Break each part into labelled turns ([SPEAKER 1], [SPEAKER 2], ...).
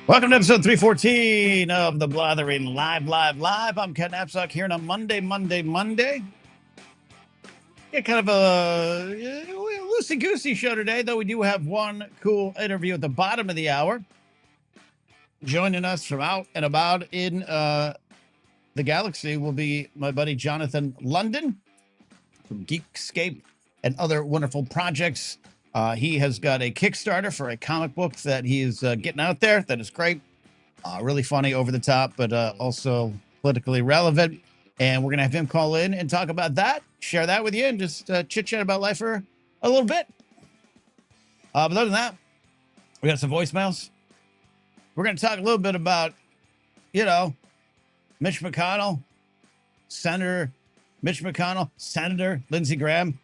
[SPEAKER 1] Welcome to episode 314 of the Blathering Live. I'm Ken Napzok here on a Monday. Yeah, kind of a loosey-goosey show today, though we do have one cool interview at the bottom of the hour. Joining us from out and about in the galaxy will be my buddy Johnathan London from Geekscape and other wonderful projects. He has got a Kickstarter for a comic book that he is getting out there. That is great. Really funny, over the top, but also politically relevant. And we're going to have him call in and talk about that, share that with you, and just chit-chat about life for a little bit. But other than that, we got some voicemails. We're going to talk a little bit about, Mitch McConnell, Senator Mitch McConnell, Senator Lindsey Graham.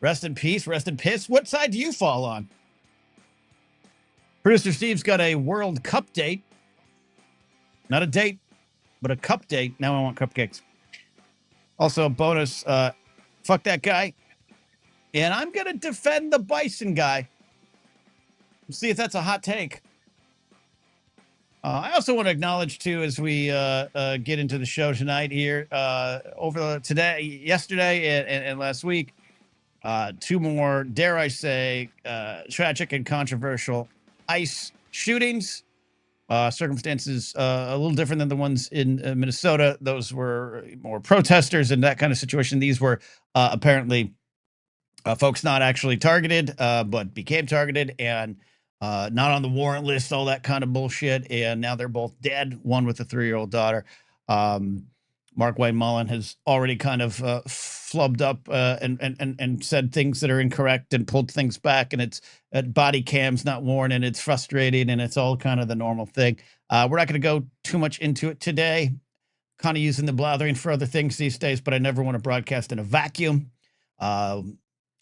[SPEAKER 1] Rest in peace, rest in piss. What side do you fall on? Producer Steve's got a World Cup date. Not a date, but a cup date. Now I want cupcakes. Also, a bonus, fuck that guy. And I'm going to defend the Bison guy. We'll see if that's a hot take. I also want to acknowledge, too, as we get into the show tonight here, yesterday and last week, two more, dare I say, tragic and controversial ICE shootings. Circumstances a little different than the ones in Minnesota. Those were more protesters and that kind of situation. These were apparently folks not actually targeted, but became targeted and not on the warrant list, all that kind of bullshit. And now they're both dead, one with a 3-year-old daughter. Mark Wayne Mullen has already kind of flubbed up and said things that are incorrect and pulled things back, and it's body cams not worn, and it's frustrating, and it's all kind of the normal thing. We're not going to go too much into it today, kind of using the blathering for other things these days, but I never want to broadcast in a vacuum.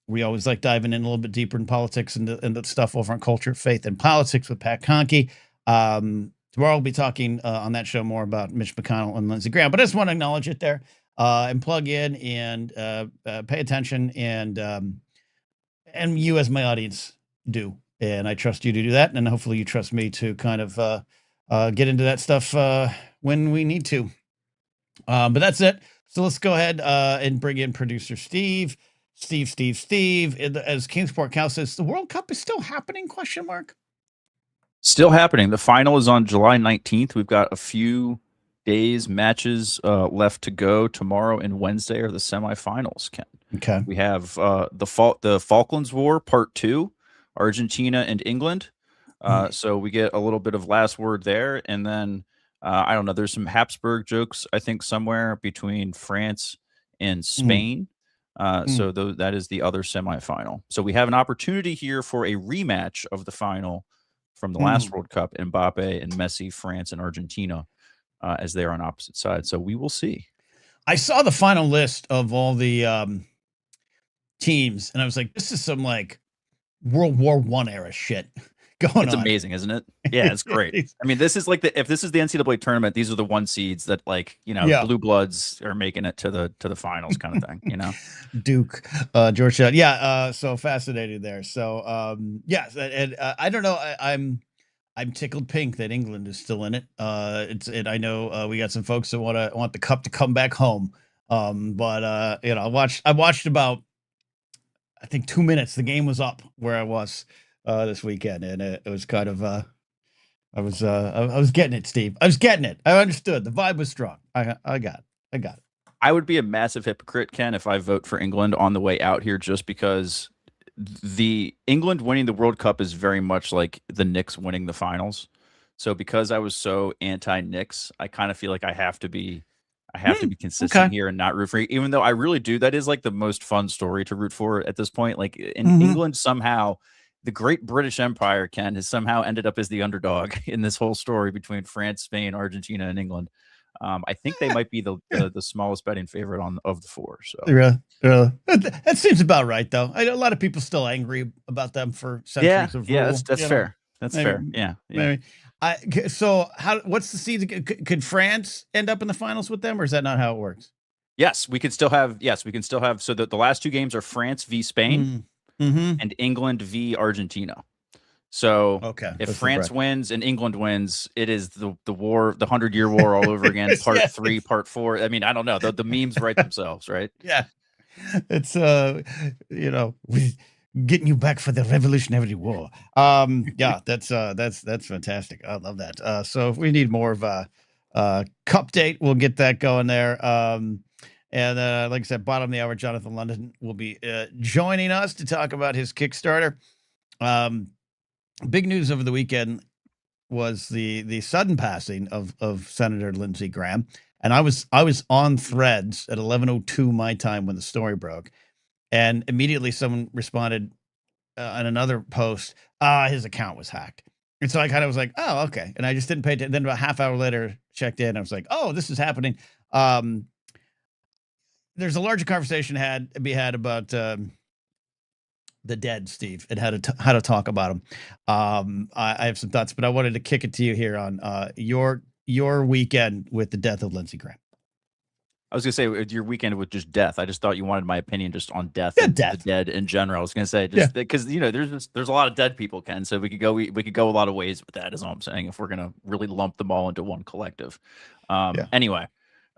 [SPEAKER 1] We always like diving in a little bit deeper in politics and the stuff over on culture, faith, and politics with Pat Conkey. Tomorrow we'll be talking on that show more about Mitch McConnell and Lindsey Graham, but I just want to acknowledge it there and plug in and pay attention, and you as my audience do, and I trust you to do that, and hopefully you trust me to kind of get into that stuff when we need to. But that's it. So let's go ahead and bring in producer Steve. Steve. As Kingsport Cow says, the World Cup is still happening? ?
[SPEAKER 2] Still happening. The final is on July 19th. We've got a few matches left to go. Tomorrow and Wednesday are the semifinals, Ken.
[SPEAKER 1] Okay.
[SPEAKER 2] We have the Falklands War Part 2, Argentina and England. So we get a little bit of last word there. And then, I don't know, there's some Habsburg jokes, I think, somewhere between France and Spain. So that is the other semifinal. So we have an opportunity here for a rematch of the final from the last World Cup, Mbappe and Messi, France and Argentina, as they are on opposite sides. So we will see.
[SPEAKER 1] I saw the final list of all the teams, and I was like, this is some like World War I era shit going on.
[SPEAKER 2] It's amazing, isn't it? Yeah, it's great. I mean, this is like if this is the NCAA tournament, these are the 1 seeds that, like, blue bloods are making it to the finals kind of thing,
[SPEAKER 1] Duke, Georgetown. Yeah. So fascinating there. So, yes. And I don't know. I'm tickled pink that England is still in it. I know we got some folks that want the cup to come back home. But I watched about, I think 2 minutes. The game was up where I was this weekend, and it was kind of I was getting it, Steve. I was getting it. I understood. The vibe was strong. I got it.
[SPEAKER 2] I would be a massive hypocrite, Ken, if I vote for England on the way out here, just because the England winning the World Cup is very much like the Knicks winning the finals. So because I was so anti-Knicks, I kind of feel like I have to be consistent here and not root for, even though I really do. That is like the most fun story to root for at this point. Like in England, somehow the Great British Empire, Ken, has somehow ended up as the underdog in this whole story between France, Spain, Argentina, and England. I think they might be the smallest betting favorite of the 4. So
[SPEAKER 1] that seems about right, though. I know a lot of people still angry about them for centuries of rule.
[SPEAKER 2] Yeah, that's fair. That's fair. Yeah.
[SPEAKER 1] Maybe. So what's the seed? Could France end up in the finals with them, or is that not how it works?
[SPEAKER 2] Yes, we can still have. Yes, we can still have. So the last two games are France v Spain and England v Argentina. So
[SPEAKER 1] Okay,
[SPEAKER 2] if
[SPEAKER 1] that's the
[SPEAKER 2] France
[SPEAKER 1] bracket.
[SPEAKER 2] wins and England wins, it is the war, the 100-year war all over again. Part
[SPEAKER 1] Yeah,
[SPEAKER 2] 3, part 4. I mean, I don't know. The memes write themselves, right?
[SPEAKER 1] yeah. It's we getting you back for the Revolutionary War. Yeah, that's fantastic. I love that. So if we need more of a cup date, we'll get that going there. And like I said, bottom of the hour, Johnathan London will be joining us to talk about his Kickstarter. Big news over the weekend was the sudden passing of Senator Lindsey Graham, and I was on Threads at 11:02 my time when the story broke, and immediately someone responded on another post, his account was hacked. And so I kind of was like, oh, okay. And I just didn't pay attention. Then about a half hour later, checked in. I was like, oh, this is happening. There's a larger conversation to be had about the dead, Steve, and how to talk about them. I have some thoughts, but I wanted to kick it to you here on your weekend with the death of Lindsey Graham.
[SPEAKER 2] I was gonna say your weekend with just death. I just thought you wanted my opinion just on death and the dead in general. I was gonna say just because there's a lot of dead people, Ken. So we could go a lot of ways with that. Is all I'm saying. If we're gonna really lump them all into one collective. Anyway,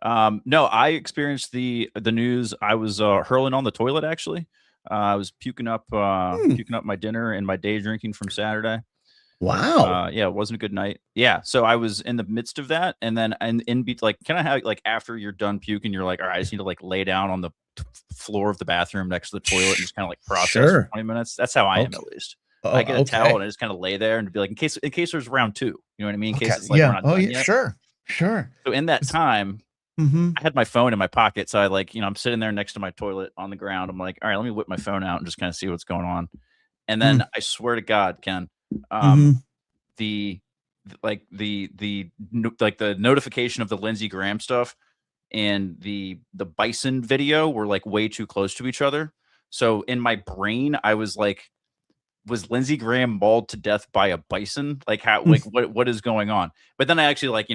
[SPEAKER 2] no, I experienced the news. I was hurling on the toilet actually. I was puking up my dinner and my day drinking from Saturday.
[SPEAKER 1] Wow.
[SPEAKER 2] Yeah, it wasn't a good night. Yeah, so I was in the midst of that, and then like kind of how like after you're done puking, you're like, all right, I just need to like lay down on the floor of the bathroom next to the toilet and just kind of like process for 20 minutes. That's how I am at least. I get a towel and I just kind of lay there and be like, in case there's round 2, you know what I mean? In case it's like we're not done yet.
[SPEAKER 1] Sure.
[SPEAKER 2] So in that time, I had my phone in my pocket, so I like I'm sitting there next to my toilet on the ground. I'm like, all right, let me whip my phone out and just kind of see what's going on. And then I swear to God, Ken, the notification of the Lindsey Graham stuff and the bison video were like way too close to each other. So in my brain, I was like, was Lindsey Graham mauled to death by a bison? Like how, like what is going on? But then I actually like,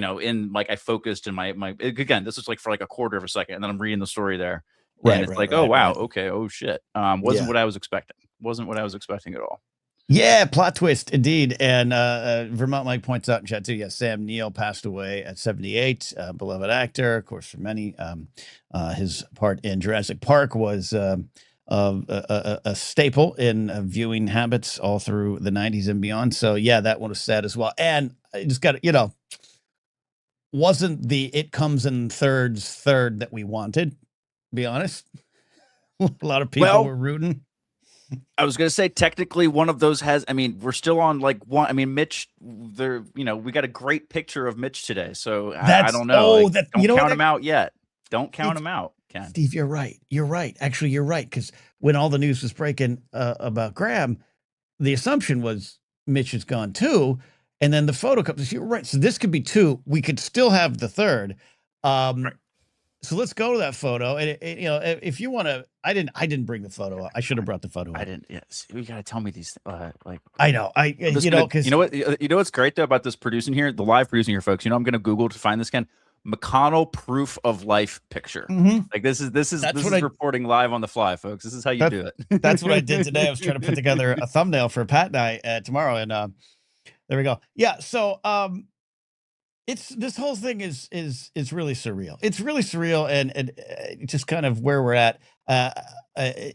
[SPEAKER 2] I focused in my again, this was like for like a quarter of a second, and then I'm reading the story there. And it's like, oh wow, okay, oh shit. Wasn't what I was expecting. Wasn't what I was expecting at all.
[SPEAKER 1] Yeah, plot twist indeed. And Vermont Mike points out in chat too. Yes, Sam Neill passed away at 78. Beloved actor, of course, for many. His part in Jurassic Park was a staple in viewing habits all through the 90s and beyond. So yeah, that one was sad as well. And I just got wasn't the "it comes in thirds" third that we wanted. Be honest, a lot of people were rooting.
[SPEAKER 2] I was going to say, technically, one of those has. I mean, we're still on like one. I mean, Mitch. There, we got a great picture of Mitch today. So I don't know. Don't count him out yet. Don't count him out, Ken.
[SPEAKER 1] Steve, you're right. You're right. Actually, you're right. Because when all the news was breaking about Graham, the assumption was Mitch is gone too, and then the photo comes. You're right. So this could be 2. We could still have the third. Right. So let's go to that photo, and if you want to, I didn't bring the photo up. I should have brought the photo up.
[SPEAKER 2] I didn't. Yes, you got to tell me these. Like
[SPEAKER 1] I know, because
[SPEAKER 2] what's great though about this producing here, the live producing here, folks. I'm going to Google to find this Ken McConnell proof of life picture. Like this is reporting live on the fly, folks. This is how you do it.
[SPEAKER 1] That's what I did today. I was trying to put together a thumbnail for Pat and I tomorrow, and there we go. Yeah, so this whole thing is really surreal. It's really surreal, and just kind of where we're at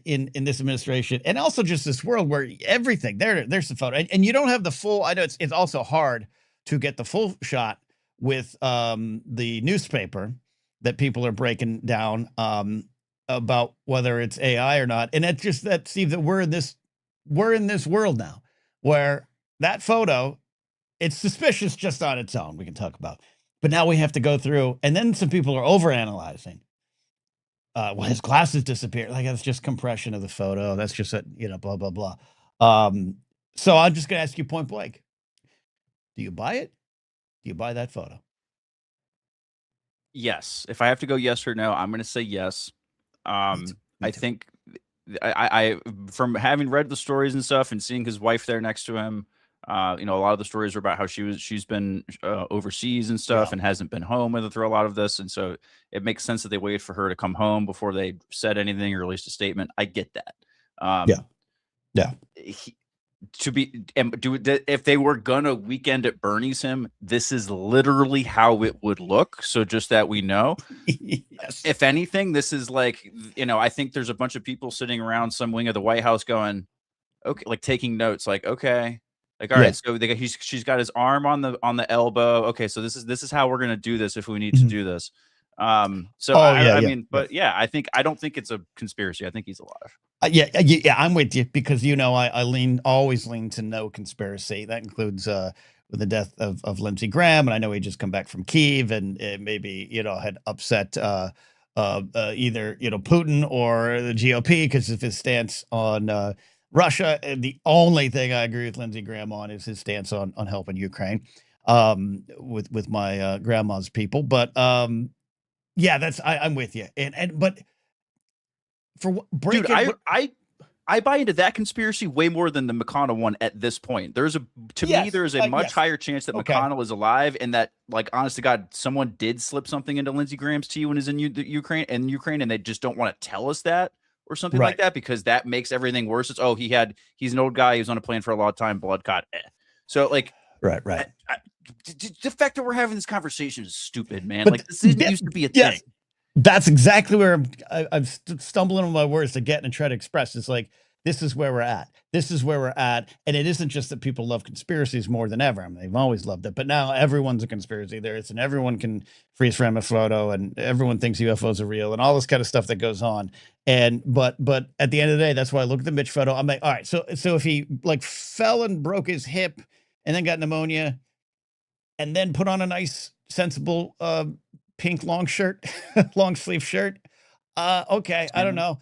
[SPEAKER 1] in this administration, and also just this world where everything there's the photo, and you don't have the full. I know it's also hard to get the full shot with the newspaper that people are breaking down about whether it's AI or not, and that's just that, Steve, that we're in this world now where that photo. It's suspicious just on its own. We can talk about, but now we have to go through, and then some people are overanalyzing. Well, his glasses disappeared. Like that's just compression of the photo. That's just blah blah blah. So I'm just gonna ask you point blank: do you buy it? Do you buy that photo?
[SPEAKER 2] Yes. If I have to go yes or no, I'm going to say yes. I think I from having read the stories and stuff and seeing his wife there next to him. You know, a lot of the stories are about how she's been overseas and stuff
[SPEAKER 1] Yeah.
[SPEAKER 2] and hasn't been home with her through a lot of this, and so it makes sense that they waited for her to come home before they said anything or released a statement. I get that.
[SPEAKER 1] Yeah. Yeah.
[SPEAKER 2] He, to be and do if they were gonna weekend at Bernie's him, this is literally how it would look. So just that we know.
[SPEAKER 1] Yes.
[SPEAKER 2] If anything, this is like, you know, I think there's a bunch of people sitting around some wing of the White House going, okay, like taking notes, like, okay, like, all
[SPEAKER 1] Yeah.
[SPEAKER 2] right, so she's got his arm on the elbow. Okay, so this is how we're gonna do this if we need to
[SPEAKER 1] Mhm.
[SPEAKER 2] do this. So
[SPEAKER 1] Oh, yeah,
[SPEAKER 2] I
[SPEAKER 1] yeah,
[SPEAKER 2] mean,
[SPEAKER 1] yeah.
[SPEAKER 2] but yeah, I don't think it's a conspiracy. I think he's alive.
[SPEAKER 1] Yeah, I'm with you because I always lean to no conspiracy. That includes with the death of Lindsey Graham, and I know he just come back from Kiev, and maybe had upset either Putin or the GOP because of his stance on Russia. And the only thing I agree with Lindsey Graham on is his stance on helping Ukraine with my grandma's people. But yeah, I'm with you, and but for
[SPEAKER 2] Dude,
[SPEAKER 1] breaking what.
[SPEAKER 2] I buy into that conspiracy way more than the McConnell one at this point. To me,
[SPEAKER 1] Yes,
[SPEAKER 2] there is a much
[SPEAKER 1] yes.
[SPEAKER 2] higher chance that
[SPEAKER 1] Okay.
[SPEAKER 2] McConnell is alive, and that, like, honest to God, someone did slip something into Lindsey Graham's tea when he's in Ukraine, and they just don't want to tell us that or something like
[SPEAKER 1] Right.
[SPEAKER 2] that because that makes everything worse. It's he's an old guy, he was on a plane for a long time, blood clot. So like,
[SPEAKER 1] Right. Right.
[SPEAKER 2] the fact that we're having this conversation is stupid, man.
[SPEAKER 1] But
[SPEAKER 2] Like this didn't used to be a thing.
[SPEAKER 1] yes, that's exactly where I'm stumbling on my words to get and try to express. It's like this is where we're at. This is where we're at, and it isn't just that people love conspiracies more than ever. I mean, they've always loved it, but now everyone's a conspiracy theorist, and everyone can freeze frame a photo, and everyone thinks UFOs are real, and all this kind of stuff that goes on. And but at the end of the day, that's why I look at the Mitch photo. I'm like, all right, so if he like fell and broke his hip, and then got pneumonia, and then put on a nice, sensible pink long shirt, long sleeve shirt. Okay, I don't
[SPEAKER 2] Salmon.
[SPEAKER 1] know.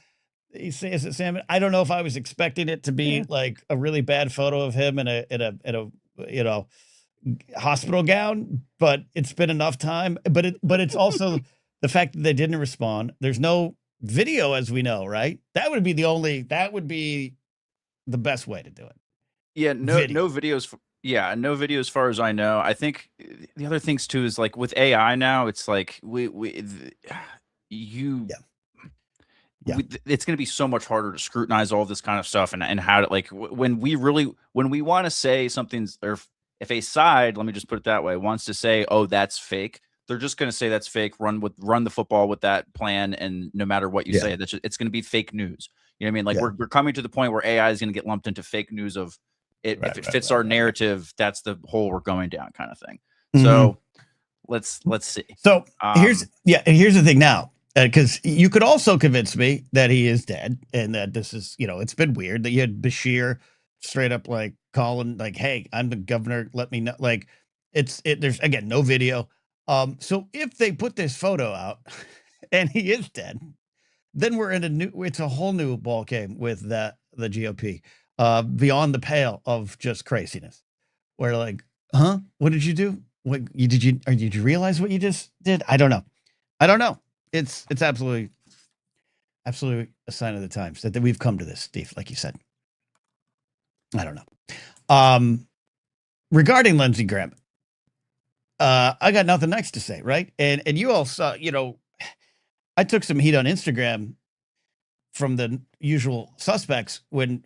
[SPEAKER 1] You say is it salmon? I don't know if I was expecting it to be
[SPEAKER 2] Yeah.
[SPEAKER 1] like a really bad photo of him in a hospital gown, but it's been enough time. But it's also the fact that they didn't respond. There's no video, as we know, right? That would be the best way to do it.
[SPEAKER 2] Yeah,
[SPEAKER 1] Video.
[SPEAKER 2] no videos. Yeah, no video as far as I know. I think the other things too is like with AI now, it's like you
[SPEAKER 1] Yeah. Yeah.
[SPEAKER 2] it's going to be so much harder to scrutinize all this kind of stuff and how to like when we want to say something's or if a side, let me just put it that way, wants to say, oh, that's fake, they're just going to say that's fake, run the football with that plan, and no matter what you
[SPEAKER 1] Yeah.
[SPEAKER 2] say, it's going to be fake news. You know what I mean? Like
[SPEAKER 1] Yeah.
[SPEAKER 2] we're coming to the point where AI is going to get lumped into fake news of it. If
[SPEAKER 1] Right.
[SPEAKER 2] it
[SPEAKER 1] Right.
[SPEAKER 2] fits
[SPEAKER 1] Right.
[SPEAKER 2] our
[SPEAKER 1] Right. Right.
[SPEAKER 2] narrative, that's the hole we're going down, kind of thing.
[SPEAKER 1] Mhm.
[SPEAKER 2] So let's see.
[SPEAKER 1] So
[SPEAKER 2] Um,
[SPEAKER 1] here's the thing now, because you could also convince me that he is dead and that this is, it's been weird that you had Bashir straight up like calling like, "Hey, I'm the governor. Let me know." Like, there's again no video. So if they put this photo out and he is dead, then we're in it's a whole new ball game with the GOP, beyond the pale of just craziness. Where like, huh? What did you do? What did you realize what you just did? I don't know. I don't know. It's absolutely a sign of the times that we've come to this, Steve, like you said. I don't know. Regarding Lindsey Graham, I got nothing nice to say, right? And you all saw, I took some heat on Instagram from the usual suspects when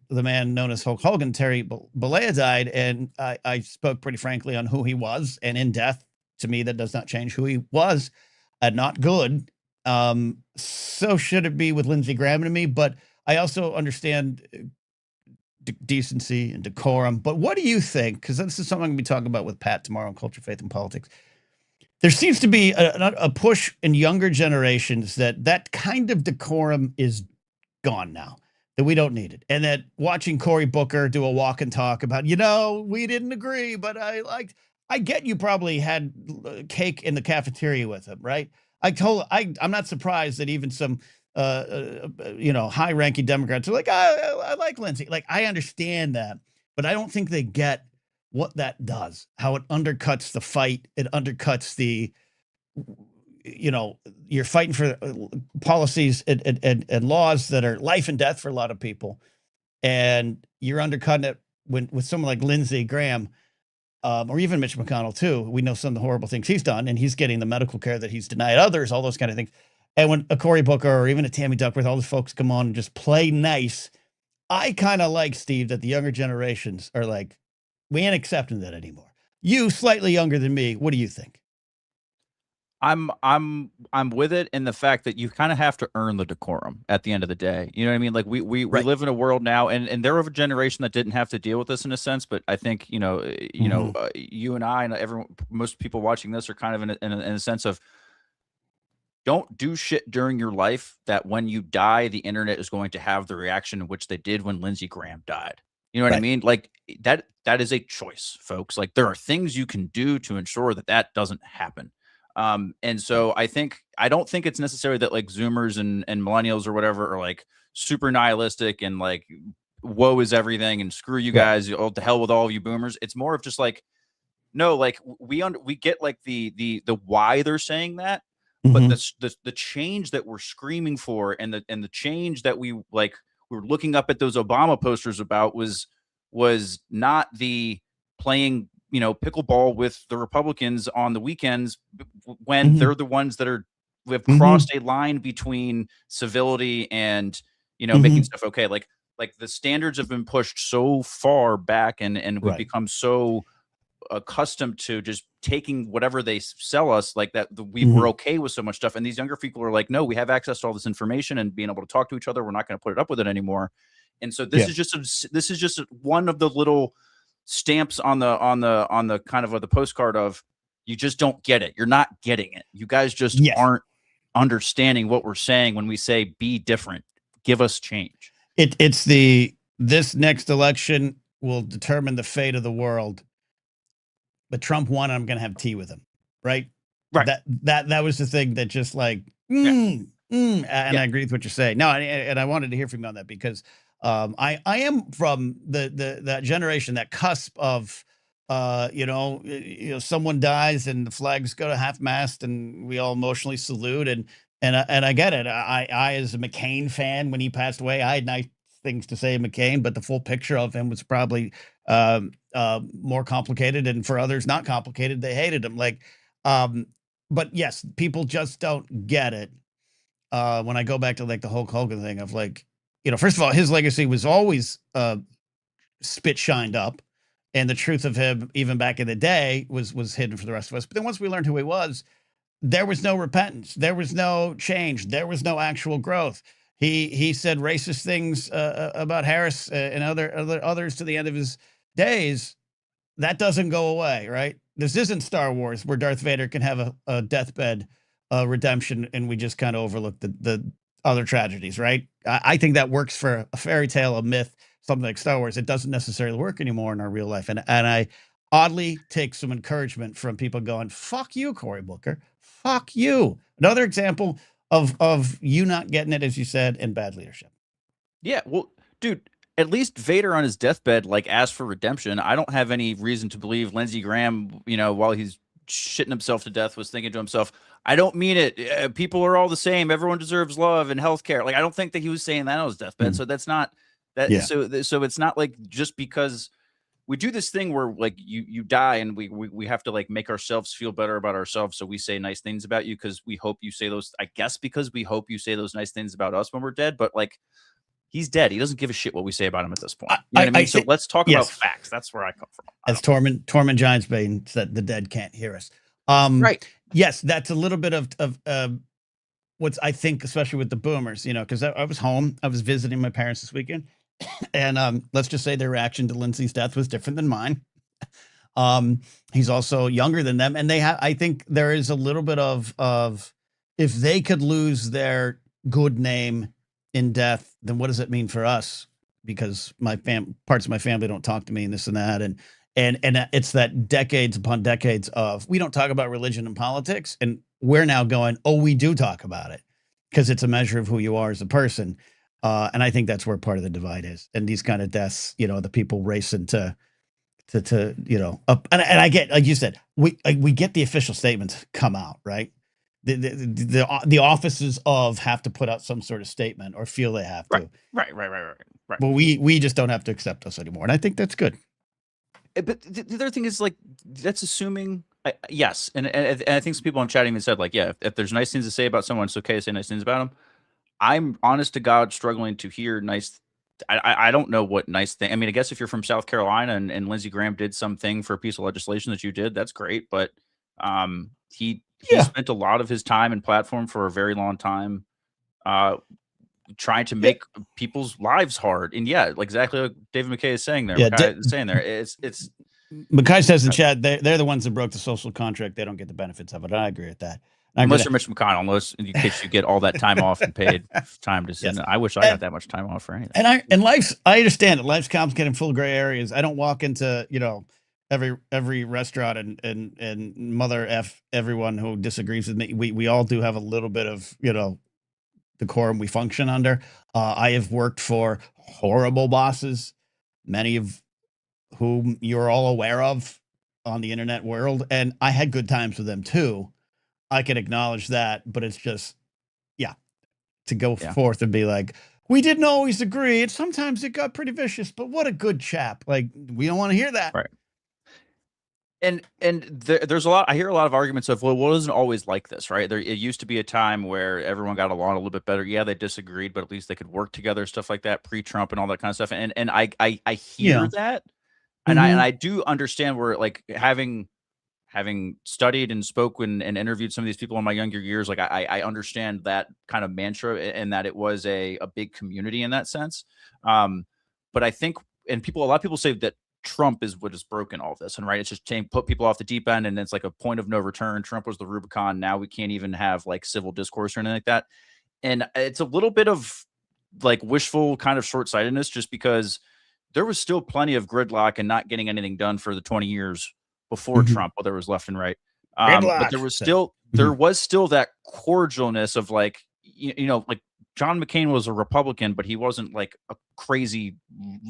[SPEAKER 1] the man known as Hulk Hogan, Terry Bollea, died, and I spoke pretty frankly on who he was, and in death, to me, that does not change who he was, and not good. So should it be with Lindsey Graham to me, but I also understand decency and decorum. But what do you think? Because this is something I'm going to be talking about with Pat tomorrow on Culture, Faith, and Politics. There seems to be a push in younger generations that kind of decorum is gone now, that we don't need it. And that watching Cory Booker do a walk and talk about, we didn't agree, but I get you probably had cake in the cafeteria with him, right? I'm not surprised that even some, high ranking Democrats are like, I like Lindsey. Like, I understand that, but I don't think they get what that does, how it undercuts the fight. It undercuts you're fighting for policies and laws that are life and death for a lot of people, and you're undercutting it when with someone like Lindsey Graham, or even Mitch McConnell too, we know some of the horrible things he's done, and he's getting the medical care that he's denied others, all those kind of things. And when a Cory Booker or even a Tammy Duckworth, all those folks come on and just play nice, I kind of like, Steve, that the younger generations are like, we ain't accepting that anymore. You, slightly younger than me, what do you think?
[SPEAKER 2] I'm with it in the fact that you kind of have to earn the decorum at the end of the day. You know what I mean? Like we
[SPEAKER 1] Right.
[SPEAKER 2] live in a world now, and they're of a generation that didn't have to deal with this in a sense. But I think you and I and everyone, most people watching this are kind of in a sense of, don't do shit during your life that when you die, the internet is going to have the reaction in which they did when Lindsey Graham died. You know what I
[SPEAKER 1] Right.
[SPEAKER 2] mean? Like that is a choice, folks. Like there are things you can do to ensure that that doesn't happen. And so I don't think it's necessary that like Zoomers and millennials or whatever are like super nihilistic and like woe is everything and screw you
[SPEAKER 1] Right.
[SPEAKER 2] guys, oh, to hell with all of you boomers. It's more of just like, no, like we get like the why they're saying that, but the change that we're screaming for and the change that we were looking up at those Obama posters about was not the playing pickleball with the Republicans on the weekends when they're the ones that have crossed a line between civility and making stuff okay. Like the standards have been pushed so far back, and we've
[SPEAKER 1] Right.
[SPEAKER 2] become so accustomed to just taking whatever they sell us, like that we're okay with so much stuff. And these younger people are like, no, we have access to all this information and being able to talk to each other. We're not going to put it up with it anymore. And so this is just one of the little stamps on the kind of the postcard of, you just don't get it. You're not getting it. You guys just aren't understanding what we're saying when we say be different, give us change.
[SPEAKER 1] It's this next election will determine the fate of the world. But Trump won, I'm going to have tea with him. Right. That was the thing that just like, and I agree with what you're saying. No, and I wanted to hear from you on that because I am from that generation, that cusp of, someone dies and the flags go to half mast and we all emotionally salute. And I get it. I, as a McCain fan, when he passed away, I had nice things to say McCain, but the full picture of him was probably more complicated, and for others not complicated. They hated him. But yes, people just don't get it. When I go back to like the Hulk Hogan thing of like, first of all, his legacy was always spit shined up, and the truth of him, even back in the day, was hidden for the rest of us. But then once we learned who he was, there was no repentance, there was no change, there was no actual growth. He said racist things about Harris and others to the end of his days. That doesn't go away, right? This isn't Star Wars where Darth Vader can have a deathbed redemption and we just kind of overlook the other tragedies, right? I think that works for a fairy tale, a myth, something like Star Wars. It doesn't necessarily work anymore in our real life. And I oddly take some encouragement from people going, fuck you, Cory Booker. Fuck you. Another example of you not getting it, as you said, and bad leadership.
[SPEAKER 2] Yeah, well, dude, at least Vader on his deathbed asked for redemption. I don't have any reason to believe Lindsey Graham, while he's shitting himself to death, was thinking to himself, I don't mean it. People are all the same. Everyone deserves love and healthcare. Like, I don't think that he was saying that on his deathbed. So that's not that. Yeah. So it's not like just because we do this thing where like you die and we have to like make ourselves feel better about ourselves. So we say nice things about you because we hope you say those, I guess, because we hope you say those nice things about us when we're dead. But like, he's dead. He doesn't give a shit what we say about him at this point. You know what I mean? So let's talk about facts. That's where I come from.
[SPEAKER 1] As Tormund Giantsbane said, the dead can't hear us. Right. Yes, that's a little bit of what's, I think, especially with the boomers, because I was home. I was visiting my parents this weekend. And let's just say their reaction to Lindsay's death was different than mine. He's also younger than them. And I think there is a little bit of if they could lose their good name in death, then what does it mean for us? Because parts of my family don't talk to me and this and that. And it's that decades upon decades of, we don't talk about religion and politics. And we're now going, oh, we do talk about it because it's a measure of who you are as a person. And I think that's where part of the divide is. And these kind of deaths, the people racing to up. And I get, like you said, we get the official statements come out, right? The offices of have to put out some sort of statement or feel they have to.
[SPEAKER 2] Right.
[SPEAKER 1] But we just don't have to accept us anymore. And I think that's good.
[SPEAKER 2] But the other thing is like that's assuming. Yes, and I think some people on chat even said like, yeah, if there's nice things to say about someone, it's okay to say nice things about them. I'm honest to God struggling to hear nice. I don't know what nice thing. I mean, I guess if you're from South Carolina and Lindsey Graham did something for a piece of legislation that you did, that's great. But he
[SPEAKER 1] Yeah.
[SPEAKER 2] spent a lot of his time and platform for a very long time trying to
[SPEAKER 1] Yeah.
[SPEAKER 2] make people's lives hard. And yeah, like exactly what David McKay is saying there.
[SPEAKER 1] Yeah.
[SPEAKER 2] McKay is saying there. It's
[SPEAKER 1] McKay says in chat, they're the ones that broke the social contract. They don't get the benefits of it. I agree with that.
[SPEAKER 2] unless you're Mitch McConnell, unless in case you get all that time off and paid time to sit.
[SPEAKER 1] Yes.
[SPEAKER 2] I wish I got that much time off for anything.
[SPEAKER 1] And I understand it. Life's complicated, full of gray areas. I don't walk into, every restaurant and mother F everyone who disagrees with me. We all do have a little bit of, decorum we function under. I have worked for horrible bosses, many of whom you're all aware of on the internet world, and I had good times with them too. I can acknowledge that, but it's just, to go forth and be like, we didn't always agree. And sometimes it got pretty vicious, but what a good chap. Like, we don't want to hear that.
[SPEAKER 2] Right. And there's a lot. I hear a lot of arguments of, well, it wasn't always like this, right? It used to be a time where everyone got along a little bit better. Yeah, they disagreed, but at least they could work together, stuff like that, pre-Trump and all that kind of stuff. And I hear that, and I do understand where like having studied and spoken and interviewed some of these people in my younger years, like I understand that kind of mantra and that it was a big community in that sense. But I think, and a lot of people say that Trump is what has broken all this, and right, it's just put people off the deep end, and it's like a point of no return. Trump was the Rubicon. Now we can't even have like civil discourse or anything like that. And it's a little bit of like wishful kind of short-sightedness, just because there was still plenty of gridlock and not getting anything done for the 20 years before Trump, while there was left and right. But there was still that cordialness of like, like John McCain was a Republican, but he wasn't like a crazy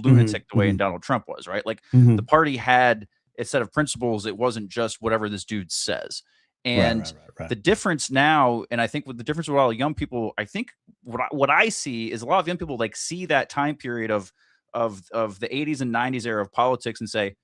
[SPEAKER 2] lunatic the way Donald Trump was, right? Like the party had a set of principles. It wasn't just whatever this dude says. And
[SPEAKER 1] right.
[SPEAKER 2] the difference now, and I think with the difference with a lot of young people, I think what I see is a lot of young people like see that time period of the 80s and 90s era of politics and say,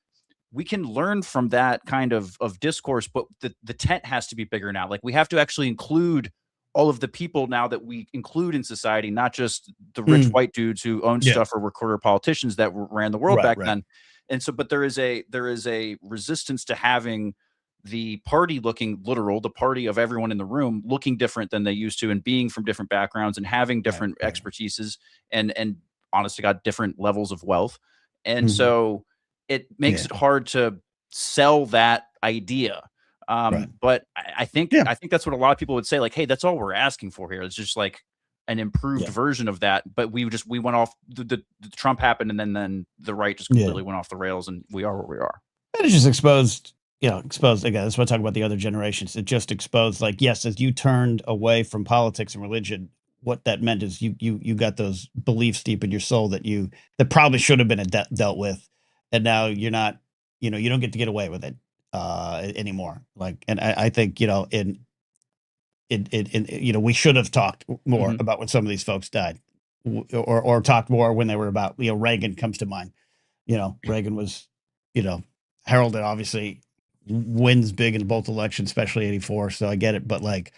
[SPEAKER 2] we can learn from that kind of discourse, but the tent has to be bigger now. Like we have to actually include all of the people now that we include in society, not just the rich white dudes who owned stuff or were career politicians that ran the world back then. And so, but there is a resistance to having the party looking literal, the party of everyone in the room looking different than they used to, and being from different backgrounds and having different expertises and honest to God, different levels of wealth. And so it makes it hard to sell that idea. But I think that's what a lot of people would say, like, hey, that's all we're asking for here. It's just like an improved version of that. But we went off the Trump happened, and then the right just completely went off the rails, and we are where we are.
[SPEAKER 1] And it just exposed again. That's what I talk about the other generations. It just exposed, like, yes, as you turned away from politics and religion, what that meant is you got those beliefs deep in your soul that probably should have been dealt with. And now you're not, you don't get away with it anymore. Like, and I think, we should have talked more about when some of these folks died, or talked more when they were about, Reagan comes to mind. Reagan was, heralded, obviously wins big in both elections, especially 84. So I get it. But like,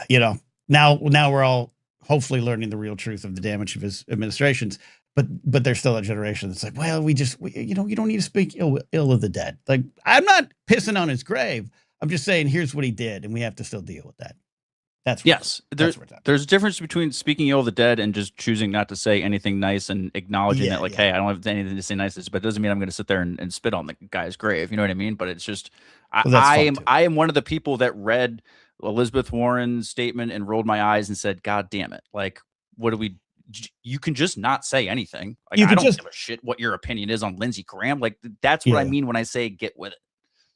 [SPEAKER 1] now we're all hopefully learning the real truth of the damage of his administrations. But there's still a generation that's like, well, you don't need to speak ill of the dead. Like, I'm not pissing on his grave. I'm just saying, here's what he did, and we have to still deal with that.
[SPEAKER 2] There's a difference between speaking ill of the dead and just choosing not to say anything nice and acknowledging that, like, hey, I don't have anything to say nice, but it doesn't mean I'm going to sit there and spit on the guy's grave. You know what I mean? But it's just, I am one of the people that read Elizabeth Warren's statement and rolled my eyes and said, God damn it. Like, what do we, you can just not say anything. Like, I don't give a shit what your opinion is on Lindsey Graham. Like, that's what I mean when I say get with it.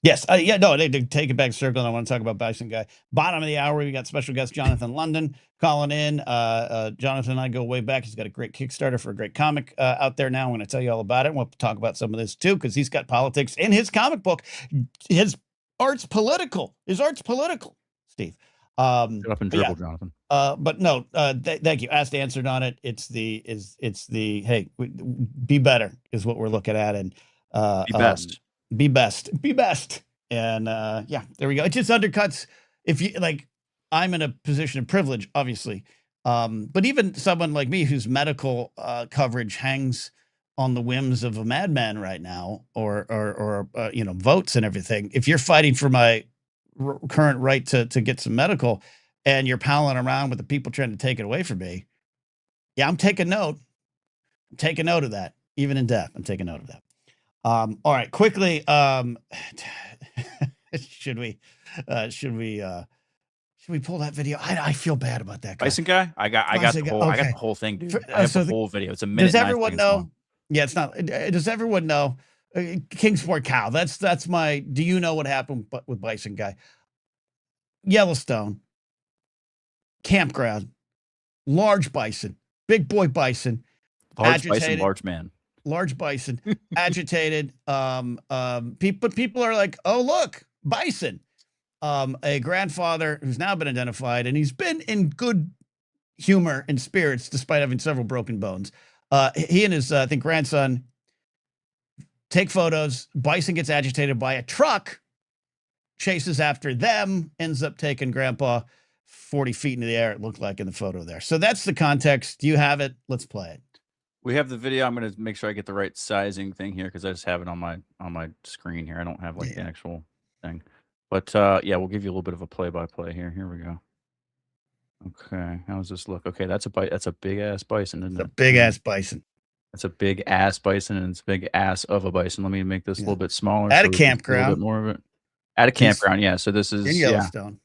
[SPEAKER 1] Yes. They take it back circle. And I want to talk about Bison Guy. Bottom of the hour, we got special guest Johnathan London calling in. Johnathan and I go way back. He's got a great Kickstarter for a great comic out there now. I'm going to tell you all about it. We'll talk about some of this too, because he's got politics in his comic book. His art's political, Steve.
[SPEAKER 2] Shut up and dribble, Johnathan.
[SPEAKER 1] But no, thank you. Asked, answered on it. It's the hey, be better is what we're looking at. And
[SPEAKER 2] Be best.
[SPEAKER 1] Be best. Be best. And yeah, there we go. It just undercuts if you like. I'm in a position of privilege, obviously, but even someone like me whose medical coverage hangs on the whims of a madman right now, or you know, votes and everything. If you're fighting for my current right to get some medical, and you're palling around with the people trying to take it away from me, yeah, I'm taking note. I'm taking note of that. Even in death, I'm taking note of that. All right, quickly. Should we pull that video? I feel bad about that guy.
[SPEAKER 2] Bison guy? I got
[SPEAKER 1] Bison
[SPEAKER 2] the
[SPEAKER 1] guy,
[SPEAKER 2] whole I got
[SPEAKER 1] okay.
[SPEAKER 2] the whole thing, dude. I have
[SPEAKER 1] So
[SPEAKER 2] the whole video. It's a minute
[SPEAKER 1] does
[SPEAKER 2] and 9
[SPEAKER 1] everyone
[SPEAKER 2] seconds
[SPEAKER 1] know?
[SPEAKER 2] long.
[SPEAKER 1] Yeah, it's not. Does everyone know? Kingsport cow. That's my. Do you know what happened with Bison guy? Yellowstone campground, large bison, big boy bison,
[SPEAKER 2] Large bison, large man.
[SPEAKER 1] large bison, agitated. People are like, oh look, bison. A grandfather who's now been identified, and he's been in good humor and spirits despite having several broken bones. He and his, I think, grandson take photos. Bison gets agitated by a truck, chases after them, ends up taking Grandpa 40 feet into the air, it looked like in the photo there. So that's the context. Do you have it? Let's play it.
[SPEAKER 2] We have the video. I'm going to make sure I get the right sizing thing here because I just have it on my screen here. I don't have like the actual thing. But yeah, we'll give you a little bit of a play-by-play here. Here we go. Okay, how does this look? Okay, that's a big ass bison, isn't it?
[SPEAKER 1] It's a big ass bison.
[SPEAKER 2] That's a big ass bison, and it's a big ass of a bison. Let me make this a little bit smaller.
[SPEAKER 1] At a campground.
[SPEAKER 2] A little bit more of it. At a campground, yeah. So this is
[SPEAKER 1] in Yellowstone.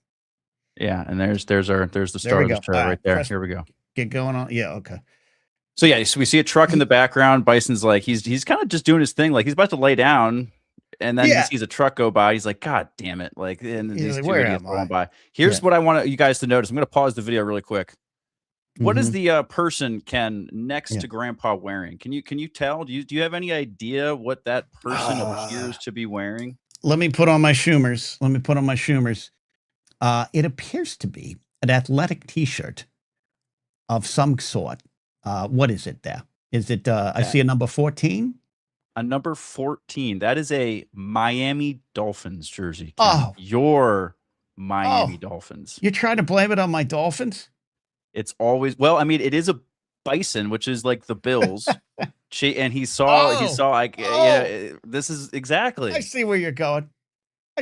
[SPEAKER 2] Yeah, and there's the start of the show right there. Here we go.
[SPEAKER 1] Get going on. Yeah, okay.
[SPEAKER 2] So yeah, so we see a truck in the background. Bison's like he's kind of just doing his thing, like he's about to lay down. And then he sees a truck go by. He's like, God damn it. Like, and these two idiots going by. Here's what I want you guys to notice. I'm going to pause the video really quick. What is the person, Ken, next to Grandpa wearing? Can you tell? Do you have any idea what that person appears to be wearing?
[SPEAKER 1] Let me put on my Schumers. It appears to be an athletic T-shirt of some sort. What is it there? Is it, I see a number 14?
[SPEAKER 2] A number 14. That is a Miami Dolphins jersey. Ken.
[SPEAKER 1] Oh,
[SPEAKER 2] your Miami Dolphins.
[SPEAKER 1] You're trying to blame it on my Dolphins?
[SPEAKER 2] It's always, well, I mean, it is a bison, which is like the Bills. And he saw like, yeah, this is exactly.
[SPEAKER 1] I see where you're going.